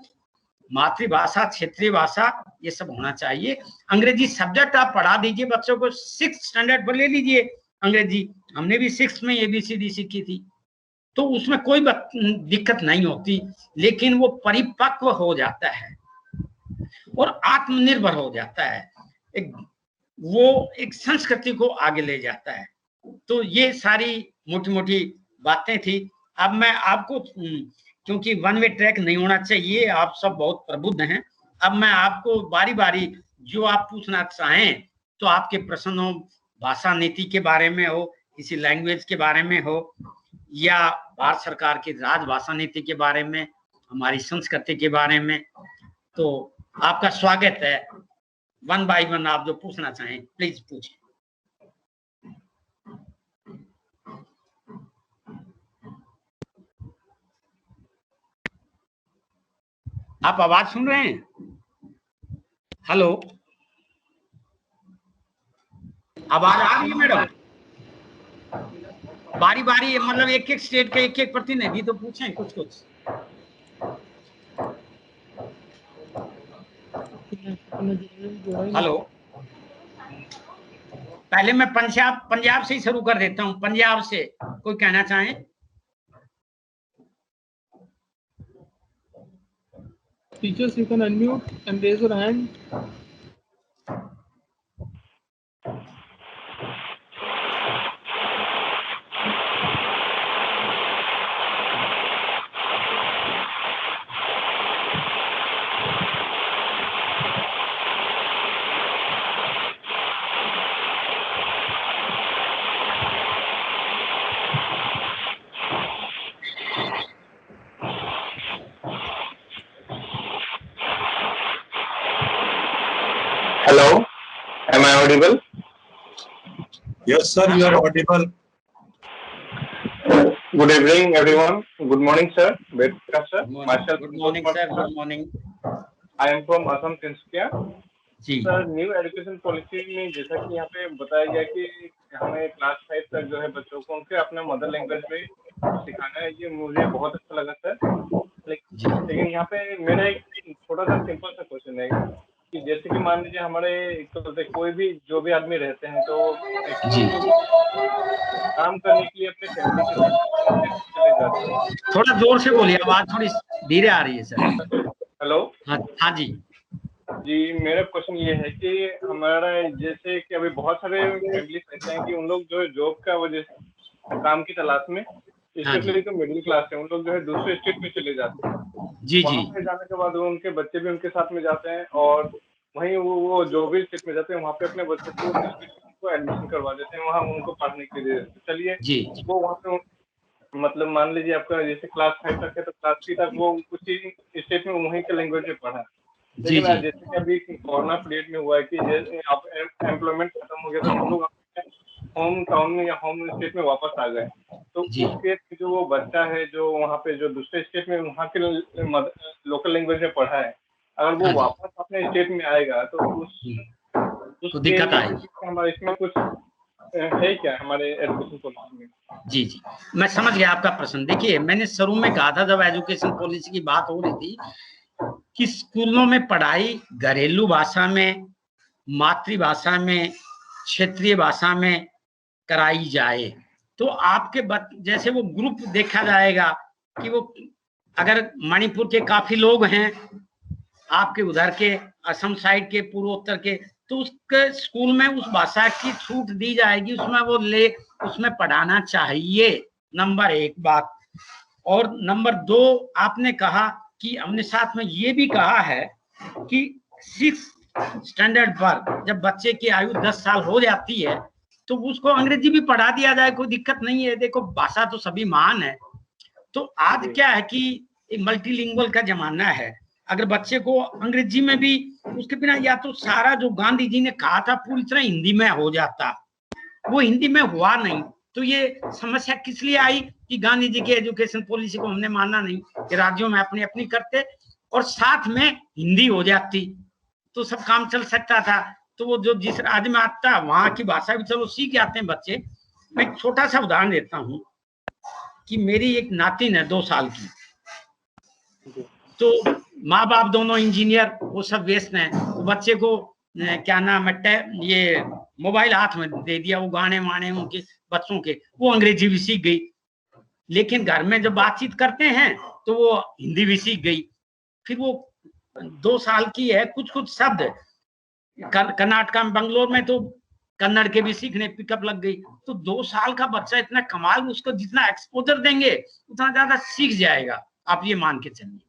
मातृभाषा, क्षेत्रीय भाषा, ये सब होना चाहिए। अंग्रेजी सब्जेक्ट आप पढ़ा दीजिए बच्चों को, 6th स्टैंडर्ड पर ले लीजिए अंग्रेजी। हमने भी 6th में ABCD सीखी थी, तो उसमें कोई दिक्कत नहीं होती, लेकिन वो परिपक्व हो जाता है और आत्मनिर्भर हो जाता है, वो एक संस्कृति को आगे ले जाता है। तो ये सारी मोटी मोटी बातें थी। अब मैं आपको, क्योंकि वन वे ट्रैक नहीं होना चाहिए, आप सब बहुत प्रबुद्ध हैं, अब मैं आपको बारी बारी जो आप पूछना चाहें, तो आपके प्रश्न हो, भाषा नीति के बारे में हो, किसी लैंग्वेज के बारे में हो, या भारत सरकार की राजभाषा नीति के बारे में, हमारी संस्कृति के बारे में, तो आपका स्वागत है। वन बाय वन आप जो पूछना चाहें प्लीज पूछें। आप आवाज सुन रहे हैं? हेलो, आवाज आ रही है मैडम? बारी बारी, मतलब एक एक स्टेट के एक एक प्रतिनिधि तो पूछें कुछ कुछ। हेलो, पहले मैं पंजाब से ही शुरू कर देता हूँ। पंजाब से कोई कहना चाहें? Teachers, you can unmute and raise your hand. Hello, am I audible? Yes, sir, you are audible. Good evening, everyone. Good morning, sir. Vedka, sir. Myself, good morning, sir. Good morning. I am from Assam, Tinsukia. जी sir, new education policy में जैसा कि यहाँ पे बताया गया कि हमें क्लास 5 तक जो है बच्चों को उनके अपने मदर लैंग्वेज में सिखाना है, ये मुझे बहुत अच्छा लगा सर। लेकिन यहाँ पे मेरा एक थोड़ा सा सिंपल सा क्वेश्चन है कि जैसे कि मान लीजिए हमारे तो कोई भी जो भी आदमी रहते हैं तो जी काम करने के लिए अपने फैमिली के साथ चले जाते हैं। थोड़ा जोर से बोलिए, आवाज थोड़ी धीरे आ रही है सर। हेलो। हाँ जी जी, मेरा क्वेश्चन ये है कि हमारा जैसे कि अभी बहुत सारे फैमिली ऐसे हैं कि उन लोग जो है जॉब का वजह से काम की तलाश में, स्पेशली तो मिडिल क्लास है, उन लोग जो है दूसरे स्टेट में चले जाते हैं। जी वहाँ पे जाने के बाद वो उनके बच्चे भी उनके साथ में जाते हैं और वहीं वो जो भी स्टेट में जाते हैं वहाँ पे अपने बच्चे को एडमिशन करवा देते हैं वहाँ उनको पढ़ने के लिए। चलिए जी वो वहाँ पे मतलब मान लीजिए आपका जैसे क्लास 5 तक है तो क्लास 3 तक वो उसी स्टेट में वहीं के लैंग्वेज में पढ़ा। लेकिन जी जैसे कि अभी कोरोना पीरियड में हुआ है कि जैसे आप एम्प्लॉयमेंट खत्म हो गया तो सब लोग होम टाउन में या होम स्टेट में वापस आ गए। तो जी उस केस में जो वो बच्चा है जो वहाँ पे जो दूसरे स्टेट में वहाँ के लोकल लैंग्वेज में पढ़ा है, अगर वो हाँ जी। वापस अपने स्टेट में आएगा तो तो दिक्कत आएगी। हमारे इसमें कुछ है क्या हमारे एजुकेशन पॉलिसी में? जी जी, मैं समझ गया आपका प्रश्न। देखिए, मैंने शुरू में कहा था जब एजुकेशन पॉलिसी की बात हो रही थी कि स्कूलों में पढ़ाई घरेलू भाषा में, मातृभाषा में, क्षेत्रीय भाषा में कराई जाए। तो आपके जैसे वो ग्रुप देखा जाएगा कि वो अगर मणिपुर के काफी लोग हैं, आपके उधर के असम साइड के, पूर्वोत्तर के, तो उसके स्कूल में उस भाषा की छूट दी जाएगी, उसमें वो उसमें पढ़ाना चाहिए। नंबर 1 बात। और नंबर 2, आपने कहा कि हमने साथ में ये भी कहा है कि 6th स्टैंडर्ड पर जब बच्चे की आयु 10 साल हो जाती है तो उसको अंग्रेजी भी पढ़ा दिया जाए, कोई दिक्कत नहीं है। देखो, भाषा तो सभी महान है। तो आज क्या है कि मल्टीलिंगुअल का जमाना है। अगर बच्चे को अंग्रेजी में भी, उसके बिना या तो सारा जो गांधी जी ने कहा था पूरी तरह हिंदी में हो जाता, वो हिंदी में हुआ नहीं। तो ये समस्या किस लिए आई कि गांधी जी की एजुकेशन पॉलिसी को हमने माना नहीं, कि राज्यों में अपनी अपनी करते और साथ में हिंदी हो जाती तो सब काम चल सकता था। तो वो जो जिस राज्य में आता वहां की भाषा भी चलो सीख जाते हैं बच्चे। मैं एक छोटा सा उदाहरण देता हूँ कि मेरी एक नातिन है 2 साल की, तो माँ बाप दोनों इंजीनियर, वो सब व्यस्त हैं। तो बच्चे को क्या नाम है, ये मोबाइल हाथ में दे दिया, वो गाने वाने उनके बच्चों के, वो अंग्रेजी भी सीख गई। लेकिन घर में जब बातचीत करते हैं तो वो हिंदी भी सीख गई। फिर वो 2 साल की है, कुछ कुछ शब्द कर्नाटका में, बंगलोर में तो कन्नड़ के भी सीखने पिकअप लग गई। तो 2 साल का बच्चा इतना कमाल, उसको जितना एक्सपोजर देंगे उतना ज्यादा सीख जाएगा, आप ये मान के चलिए।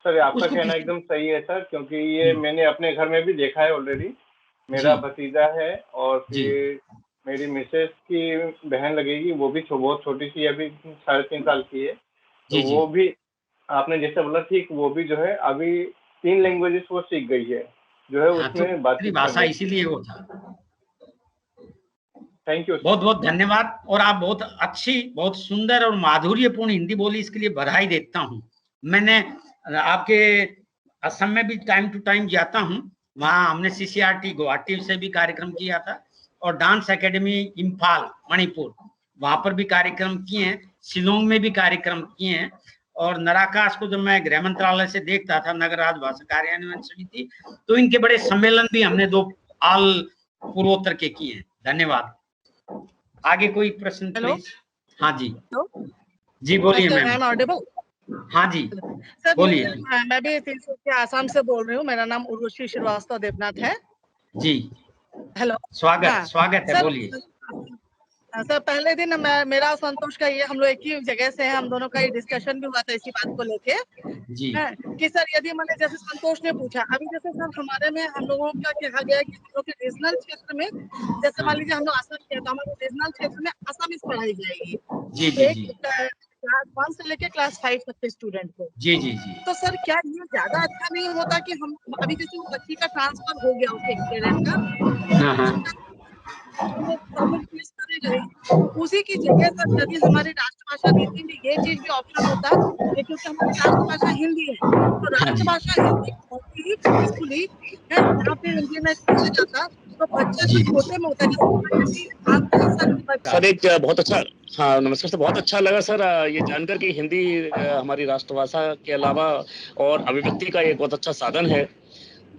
सर आपका कहना एकदम सही है सर, क्योंकि ये मैंने अपने घर में भी देखा है ऑलरेडी। मेरा भतीजा है और फिर मेरी मिसेस की बहन लगेगी, वो भी बहुत छोटी सी, अभी 3.5 साल की है। तो वो भी आपने जैसे बोला ठीक, वो भी जो है अभी 3 लैंग्वेजेस वो सीख गई है, जो है उसमें बातचीत भाषा इसीलिए वो था। थैंक यू, बहुत बहुत धन्यवाद। और आप बहुत अच्छी, बहुत सुंदर और माधुर्यपूर्ण हिंदी बोली, इसके लिए बधाई देता हूँ। मैंने आपके असम में भी टाइम टू टाइम जाता हूँ, वहाँ हमने CCRT गुवाहाटी से भी कार्यक्रम किया था और डांस एकेडमी इम्फाल मणिपुर, वहां पर भी कार्यक्रम किए हैं, शिलोंग में भी कार्यक्रम किए हैं। और नराकाश को जब मैं गृह मंत्रालय से देखता था, नगर राज्य भाषा कार्यान्वयन समिति, तो इनके बड़े सम्मेलन भी हमने 2 ऑल पूर्वोत्तर के किए हैं। धन्यवाद। आगे कोई प्रश्न प्लीज? हाँ जी जी बोलिए मैम। ऑडिबल? हाँ जी सर बोलिए। मैं भी आसाम से बोल रही हूँ, मेरा नाम उर्वशी श्रीवास्तव देवनाथ है जी। हेलो, स्वागत है, बोलिए। सर पहले दिन मेरा संतोष का ये, हम लोग एक ही जगह से हैं, हम दोनों का डिस्कशन भी हुआ था इसी बात को लेके कि सर यदि मैंने, जैसे संतोष ने पूछा अभी, जैसे सर हमारे में हम लोगों का कहा गया कि हम लोग के रीजनल क्षेत्र में, जैसे मान लीजिए हम लोग असम के, तो हमारे रीजनल क्षेत्र में असमिस पढ़ाई जाएगी क्लास 1 से लेके क्लास 5 तक के स्टूडेंट को। जी। तो सर क्या ये ज्यादा अच्छा नहीं होता कि हम अभी जैसे वो बच्ची का ट्रांसफर हो गया उसके पेरेंट का, वो गवर्नमेंट फीस करे गई, उसी की जगह सर यदि हमारी राष्ट्रभाषा नीति में ये चीज भी ऑप्शन होता है, क्योंकि हमारी राष्ट्रभाषा हिंदी है, तो राष्ट्रभाषा हिंदी बहुत ही पीसफुली है, जहाँ पे हिंदी में कहा जाता तो बच्चा जो छोटे में होता है सर एक बहुत अच्छा, हाँ नमस्कार सर, बहुत अच्छा लगा सर ये जानकर कि हिंदी हमारी राष्ट्रभाषा के अलावा और अभिव्यक्ति का एक बहुत अच्छा साधन है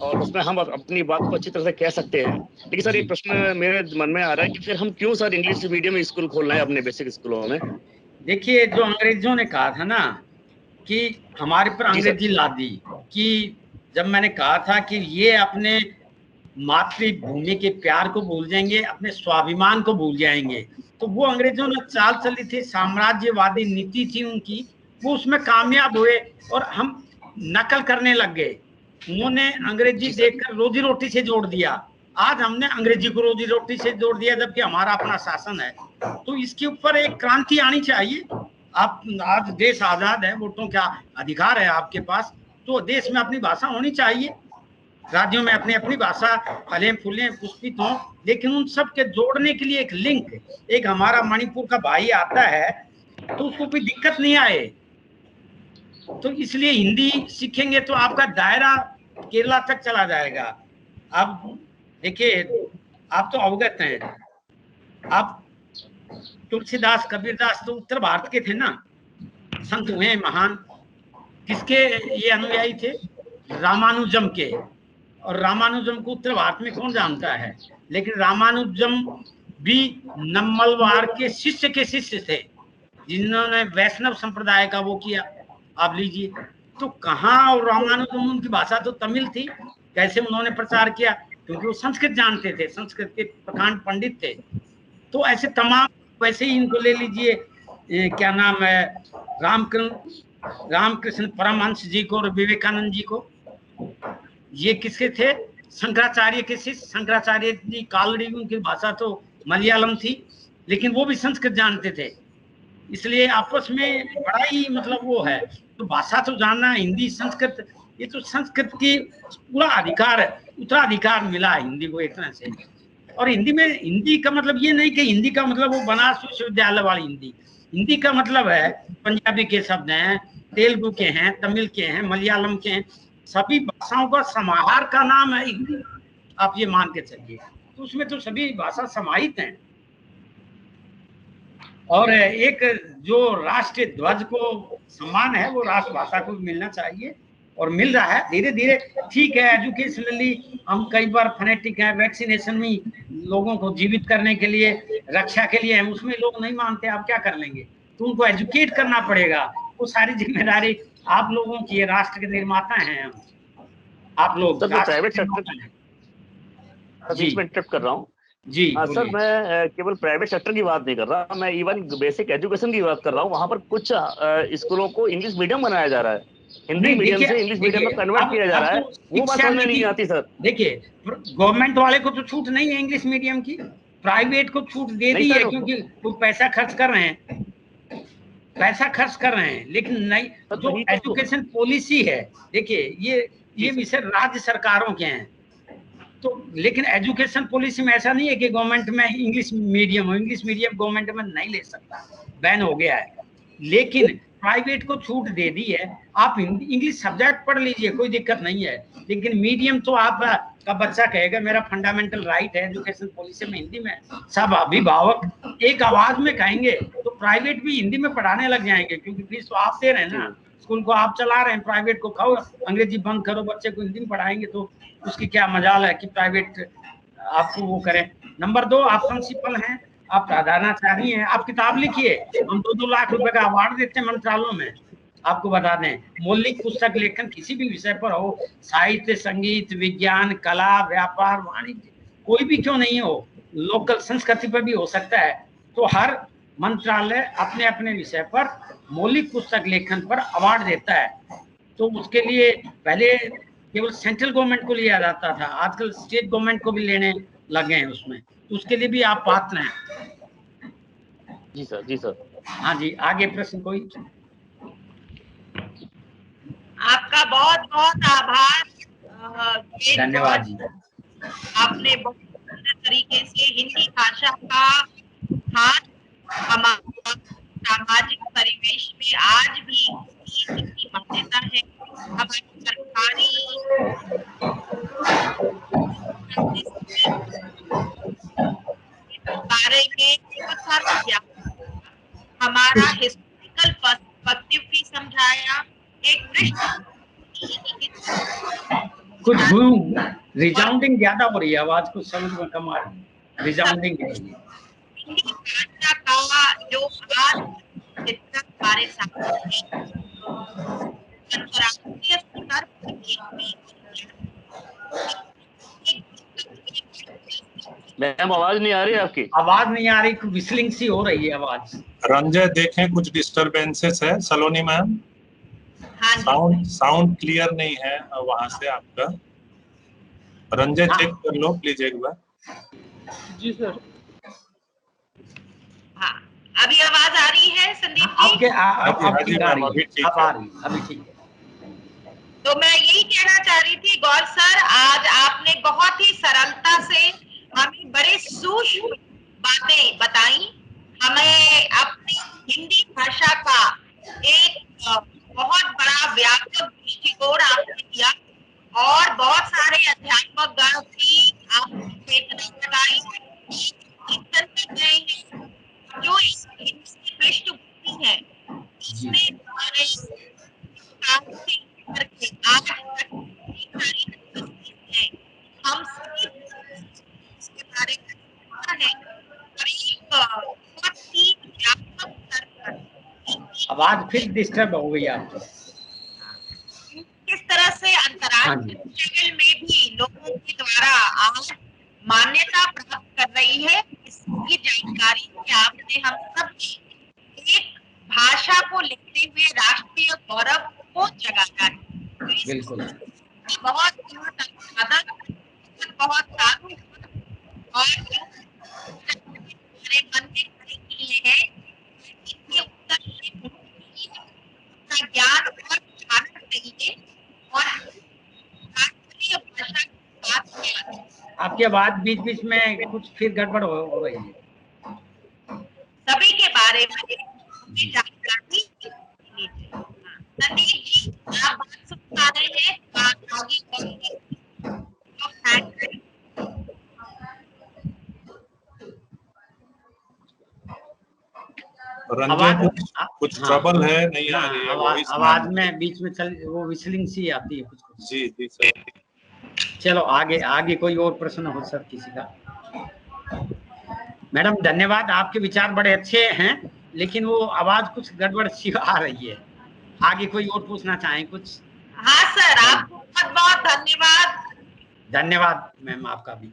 और उसमें हम अपनी बात को अच्छी तरह से कह सकते हैं। लेकिन सर एक प्रश्न मेरे मन में आ रहा है कि फिर हम क्यों सर इंग्लिश मीडियम स्कूल खोल रहे हैं अपने बेसिक स्कूलों में? देखिए, जो अंग्रेजों ने कहा था ना कि हमारे पर अंग्रेजी ला दी, कि जब मैंने कहा था कि ये अपने मातृभूमि के प्यार को भूल जाएंगे, अपने स्वाभिमान को भूल जाएंगे, तो वो अंग्रेजों ने चाल चली थी, साम्राज्यवादी नीति थी उनकी, वो उसमें कामयाब हुए और हम नकल करने लग गए। उन्होंने अंग्रेजी देखकर रोजी रोटी से जोड़ दिया, आज हमने अंग्रेजी को रोजी रोटी से जोड़ दिया, जबकि हमारा अपना शासन है। तो इसके ऊपर एक क्रांति आनी चाहिए। आप आज देश आजाद है, वोटों का अधिकार है आपके पास, तो देश में अपनी भाषा होनी चाहिए, राज्यों में अपनी अपनी भाषा फले फूले पुष्पित हों, लेकिन उन सब के जोड़ने के लिए एक लिंक, एक हमारा मणिपुर का भाई आता है तो उसको कोई दिक्कत नहीं आए। तो इसलिए हिंदी सीखेंगे तो आपका दायरा केरला तक चला जाएगा। अब देखिए, आप तो अवगत हैं, आप तुलसीदास कबीरदास तो उत्तर भारत के थे ना, संत हुए महान, किसके ये अनुयायी थे? रामानुजम के। और रामानुजम को उत्तर भारत में कौन जानता है? लेकिन रामानुजम भी नम्मलवार के शिष्य थे, जिन्होंने वैष्णव संप्रदाय का वो किया। आप लीजिए, तो कहाँ, और रामानुजम उनकी भाषा तो तमिल थी, कैसे उन्होंने प्रचार किया? क्योंकि वो संस्कृत जानते थे, संस्कृत के प्रकांड पंडित थे। तो ऐसे तमाम, वैसे ही इनको ले लीजिए, क्या नाम है, रामकृष्ण परमहंस जी को और विवेकानंद जी को, ये किसके थे? शंकराचार्य के शिष्य। शंकराचार्य जी कालड़ी, उनकी भाषा तो मलयालम थी, लेकिन वो भी संस्कृत जानते थे। इसलिए आपस में बड़ा ही मतलब वो है, तो भाषा तो जानना, हिंदी संस्कृत, ये तो संस्कृत की पूरा अधिकार है, उत्तराधिकार मिला हिंदी को एक तरह से। और हिंदी में, हिंदी का मतलब ये नहीं कि हिंदी का मतलब वो बनारस विश्वविद्यालय वाली हिंदी। हिंदी का मतलब है पंजाबी के शब्द हैं, तेलुगु के हैं, तमिल के हैं, मलयालम के हैं, सभी भाषाओं का समाहार का नाम है हिंदी। आप ये मान के चलिए, तो उसमें तो सभी भाषा समाहित हैं। और एक जो राष्ट्रीय ध्वज को सम्मान है, वो राष्ट्रभाषा को मिलना चाहिए, और मिल रहा है धीरे धीरे। ठीक है, एजुकेशनली हम कई बार फनेटिक हैं, वैक्सीनेशन में लोगों को जीवित करने के लिए, रक्षा के लिए हम, उसमें लोग नहीं मानते, आप क्या कर लेंगे? तो उनको एजुकेट करना पड़ेगा। वो सारी जिम्मेदारी आप लोगों की, राष्ट्र के निर्माता हैं हम, आप लोग। प्राइवेट सेक्टर कर रहा हूँ जी। सर, मैं केवल प्राइवेट सेक्टर की बात नहीं कर रहा, मैं इवन बेसिक एजुकेशन की बात कर रहा हूँ। वहाँ पर कुछ स्कूलों को इंग्लिश मीडियम बनाया जा रहा है, हिंदी मीडियम से इंग्लिश मीडियम में कन्वर्ट किया जा रहा है, वो बात समझ में नहीं आती सर। देखिए, गवर्नमेंट वाले को तो छूट नहीं है इंग्लिश मीडियम की, प्राइवेट को छूट दे दी है, क्योंकि वो पैसा खर्च कर रहे हैं, लेकिन नहीं, जो एजुकेशन पॉलिसी है, देखिए ये विषय राज्य सरकारों के हैं। तो लेकिन एजुकेशन पॉलिसी में ऐसा नहीं है कि गवर्नमेंट में इंग्लिश मीडियम हो, इंग्लिश मीडियम गवर्नमेंट में नहीं ले सकता, बैन हो गया है। लेकिन प्राइवेट को छूट दे दी है, आप इंग्लिश सब्जेक्ट पढ़ लीजिए, कोई दिक्कत नहीं है, लेकिन मीडियम तो आपका बच्चा कहेगा मेरा फंडामेंटल राइट है, एजुकेशन पॉलिसी में हिंदी में सब अभिभावक एक आवाज में कहेंगे तो प्राइवेट भी हिंदी में पढ़ाने लग जाएंगे, क्योंकि फीस तो आप दे रहे हैं ना, स्कूल को आप चला रहे हैं, प्राइवेट को खाओ, अंग्रेजी बंद करो, बच्चे को हिंदी में पढ़ाएंगे तो उसकी क्या मजाल है कि प्राइवेट आपको वो करें। नंबर 2, आप प्रिंसिपल हैं, आप प्रधानाचार्य हैं, आप किताब लिखिए, हम 2-2 लाख रुपए का अवार्ड देते हैं मंत्रालयों में। आपको बता दें, मौलिक पुस्तक लेखन किसी भी विषय पर हो, साहित्य, संगीत, विज्ञान, कला, व्यापार, वाणिज्य, कोई भी क्यों नहीं हो, लोकल संस्कृति पर भी हो सकता है। तो हर मंत्रालय अपने अपने विषय पर मौलिक पुस्तक लेखन पर अवार्ड देता है। तो उसके लिए पहले केवल सेंट्रल गवर्नमेंट को लिया जाता था, आजकल स्टेट गवर्नमेंट को भी लेने लगे हैं उसमें, तो उसके लिए भी आप पात्र हैं। जी सर, जी सर। हाँ जी, आगे प्रश्न कोई? आपका बहुत बहुत आभार, धन्यवाद जी। आपने बहुत सुंदर तरीके से हिंदी भाषा का हाथ हमारे सामाजिक परिवेश में आज भी इसकी मान्यता है, हमारी सरकारी द्वारा हिस्टोरिकल पर्सपेक्टिव भी समझाया, एक कुछ रिजाउंडिंग ज्यादा हो रही है, आवाज कुछ समझ में कम आ रही है, रिजाउंडिंग है। हिंदी भाषा का जो आज हमारे सामने अंतर्राष्ट्रीय स्तर पर मैम आवाज नहीं आ रही है आपकी? आवाज नहीं आ रही, विस्लिंग सी हो रही है आवाज। रंजय देखें कुछ डिस्टरबेंसेस है। सलोनी मैम साउंड क्लियर नहीं है वहां से आपका। रंजय चेक कर लो प्लीज एक बार। जी सर। हाँ, अभी आवाज आ रही है संदीप जी? आपके अभी ठीक है। तो मैं यही कहना चाह रही थी गौर सर, आज आपने बहुत ही सरलता से हमें बड़े सूक्ष्म बातें बताई, हमें अपनी हिंदी भाषा का एक बहुत बड़ा व्यापक दृष्टिकोण आपने दिया और बहुत सारे अध्यात्मक गण की आपने चेतना लगाई, चिंतन कर रहे हैं जो इस हिंदी पृष्ठभूमि है इसमें हमारे करके आज हम सभी इसके बारे में है बहुत ही व्यापक स्तर पर। आवाज फिर डिस्टर्ब हो गई आपकी। किस तरह से अंतर्राष्ट्रीय लेवल में भी लोगों के द्वारा आज मान्यता प्राप्त कर रही है, इसकी जानकारी से आपने हम सब एक भाषा को लिखते हुए राष्ट्रीय गौरव को जगाया है। बिल्कुल बहुत बहुत बहुत साधु और मेरे मन में खड़े किए हैं इसके उत्तर का ज्ञान और बढ़ाना चाहिए और राष्ट्रीय भाषा की बात में आपकी आवाज बीच बीच में कुछ फिर गड़बड़ हो रही है। सभी के बारे में जानकारी संदीप जी आप बात सुन पा रहे हैं? आगे रंजन कुछ ट्रबल है, नहीं आ रही है आवाज में बीच में चल वो विस्लिंग सी आती है कुछ। जी जी सर। चलो आगे कोई और प्रश्न हो सर किसी का? मैडम धन्यवाद, आपके विचार बड़े अच्छे हैं लेकिन वो आवाज कुछ गड़बड़ सी आ रही है। आगे कोई और पूछना चाहें कुछ? हाँ सर, आपको बहुत बहुत धन्यवाद। धन्यवाद मैम आपका भी।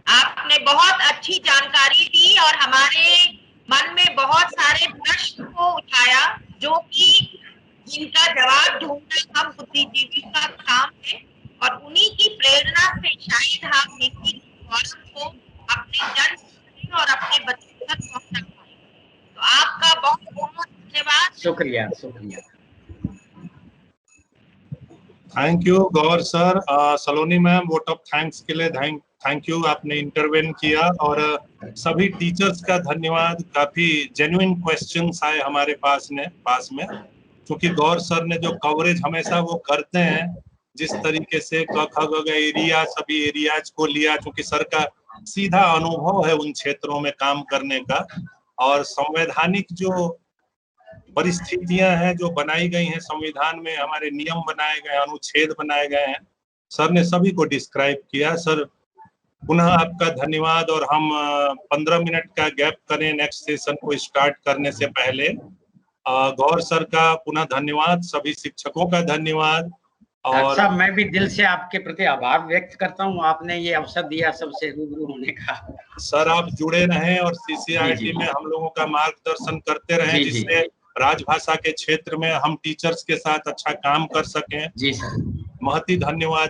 आपने बहुत अच्छी जानकारी दी और हमारे मन में बहुत सारे प्रश्न को उठाया जो कि जिनका जवाब ढूंढना हम बुद्धिजीवी का काम है और उन्हीं की प्रेरणा से शायद हम हिंदी गौरव को अपने जन और अपने बच्चों तक पहुंचा पाए। तो आपका बहुत बहुत धन्यवाद। शुक्रिया। Thank you Gaur sir. Saloni ma'am vote of thanks के लिए थैंक यू, आपने इंटरवेन किया और सभी टीचर्स का धन्यवाद। काफी जेन्युइन क्वेश्चंस आए हमारे पास में, क्योंकि गौर सर ने जो कवरेज हमेशा वो करते हैं जिस तरीके से क ख ग एरिया सभी एरियाज को लिया, क्योंकि सर का सीधा अनुभव है उन क्षेत्रों में काम करने का और संवैधानिक जो परिस्थितियां हैं जो बनाई गई हैं संविधान में, हमारे नियम बनाए गए, अनुच्छेद बनाए गए हैं, सर ने सभी को डिस्क्राइब किया। सर पुनः आपका धन्यवाद और हम 15 मिनट का गैप करें नेक्स्ट सेशन को स्टार्ट करने से पहले। गौर सर का पुनः धन्यवाद, सभी शिक्षकों का धन्यवाद और साहब मैं भी दिल से आपके प्रति आभार व्यक्त करता हूं, आपने ये अवसर दिया सबसे रूबरू होने का। सर आप जुड़े रहें और CCRT में हम लोगों का मार्गदर्शन करते रहें जिससे राजभाषा के क्षेत्र में हम टीचर्स के साथ अच्छा काम कर सकें। जी सर, महती धन्यवाद।